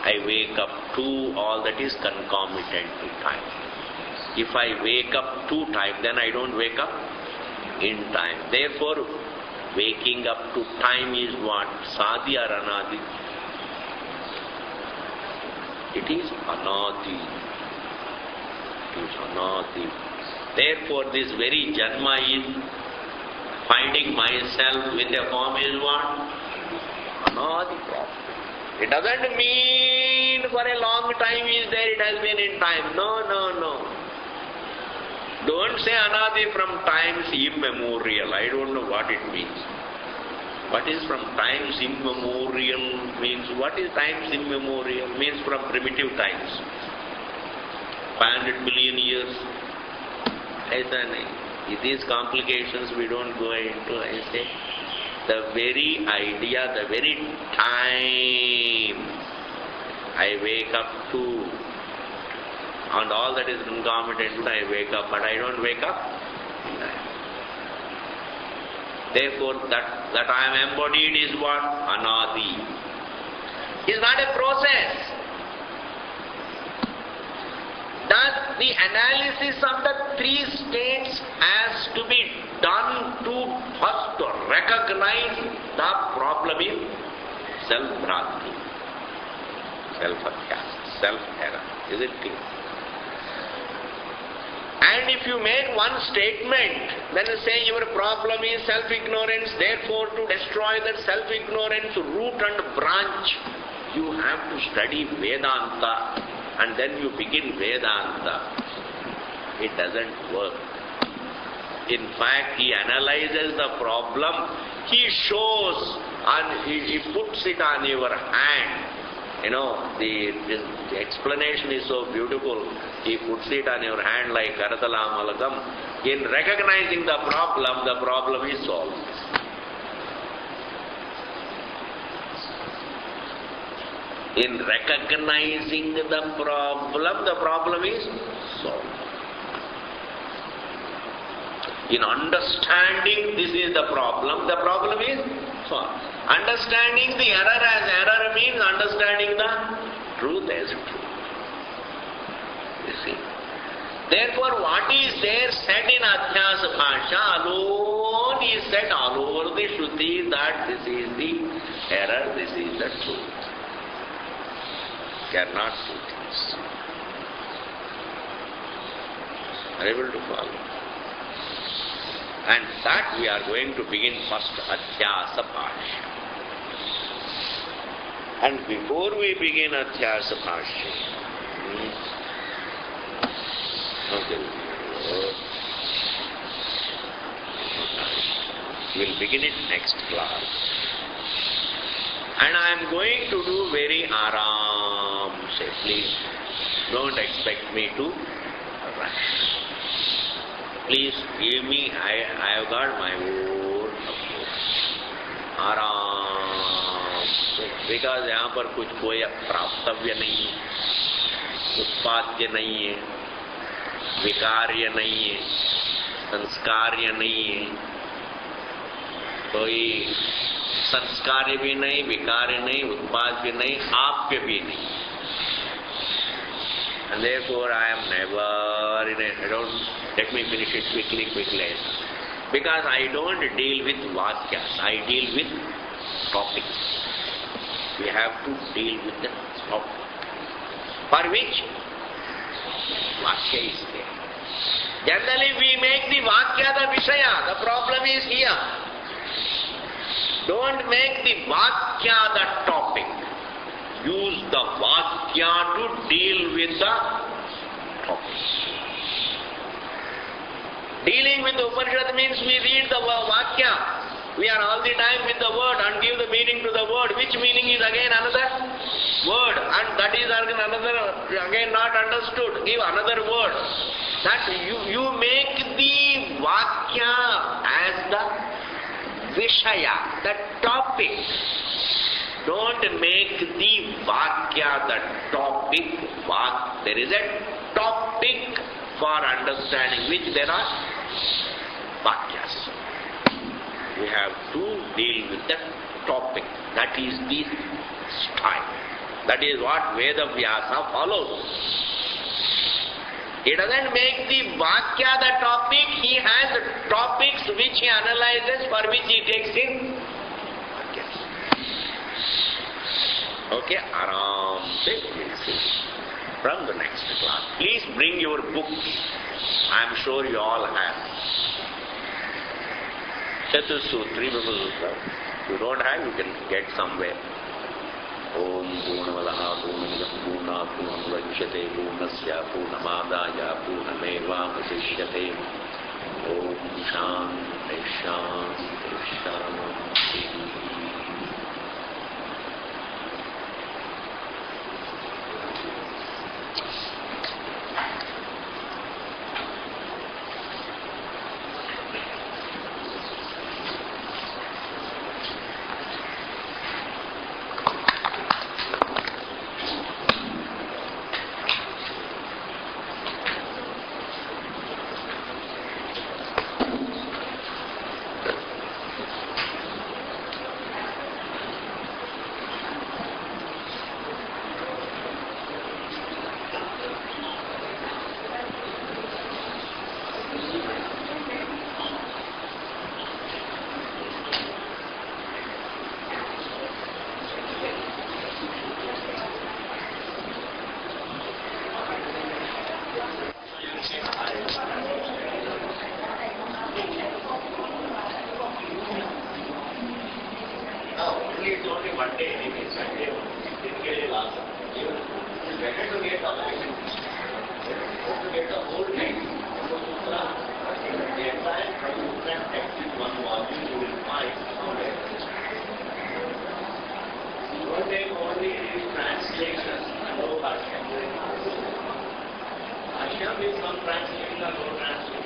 I wake up to all that is concomitant to time. If I wake up to time, then I don't wake up in time. Therefore, waking up to time is what? Sadi or Anadi? It is Anadi. It is Anadi. Therefore, this very Janma is finding myself with a form is what? Anadi problem. It doesn't mean for a long time is there, it has been in time. No, no, no. Don't say Anadi from times immemorial. I don't know what it means. What is from times immemorial means? What is times immemorial? Means from primitive times. 500 million years. These complications we don't go into. I say the very idea, the very time I wake up to, and all that is concomitant, I wake up, but I don't wake up. Therefore, that I am embodied is what? Anadi. It's not a process. That the analysis of the three states has to be done to first recognize the problem is self-bhranti, self-adhyasa, self-error. Is it clear? And if you make one statement, then you say your problem is self-ignorance, therefore to destroy that self-ignorance root and branch, you have to study Vedanta, and then you begin Vedanta. It doesn't work. In fact, he analyzes the problem, he shows, and he puts it on your hand. You know, the explanation is so beautiful. He puts it on your hand like Karatala Malakam. In recognizing the problem is solved. In recognizing the problem is solved. In understanding this is the problem is solved. Understanding the error as error means understanding the truth as truth. You see. Therefore, what is there said in Adhyasa Bhasha alone is said all over the Shruti that this is the error, this is the truth. Cannot do this. Are able to follow? And that we are going to begin first Adhyasa Bhashya. And before we begin Adhyasa Bhashya, we'll begin it next class. And I am going to do very aram. Say, please don't expect me to rush. Please give me, I have got my own आराम से, because यहाँ पर कुछ कोई प्राप्तव्य नहीं है, उत्पाद्य नहीं है, विकार्य नहीं है, संस्कार्य नहीं है, कोई संस्कार्य भी नहीं, विकार्य नहीं, उत्पाद्य नहीं, आप्य भी नहीं. And therefore I am never in a, let me finish it quickly. Because I don't deal with vakyas, I deal with topics. We have to deal with the topic, for which vakya is there. Generally we make the vakya the vishaya. The problem is here. Don't make the vakya the topic. Use the vakya to deal with the topic. Dealing with the Upanishad means we read the vakya. We are all the time with the word and give the meaning to the word. Which meaning is again another word, and that is again not understood. Give another word. That you make the vakya as the vishaya, the topic. Don't make the vakya the topic. There is a topic for understanding which there are vakyas. We have to deal with the topic. That is the style. That is what Veda Vyasa follows. He doesn't make the vakya the topic. He has topics which he analyzes, for which he takes in vakyas. Okay, aram se we'll see from the next class. Please bring your books. I am sure you all have. Chatusutri Vibhusutra. If you don't have, you can get somewhere. Om Purnamadaha Purnamidam Purna Purnamudachyate Purnasya Purnamadaya Purnamevavasishyate. Om Shanti Shanti Shanti. Ashram is some translation or no translation.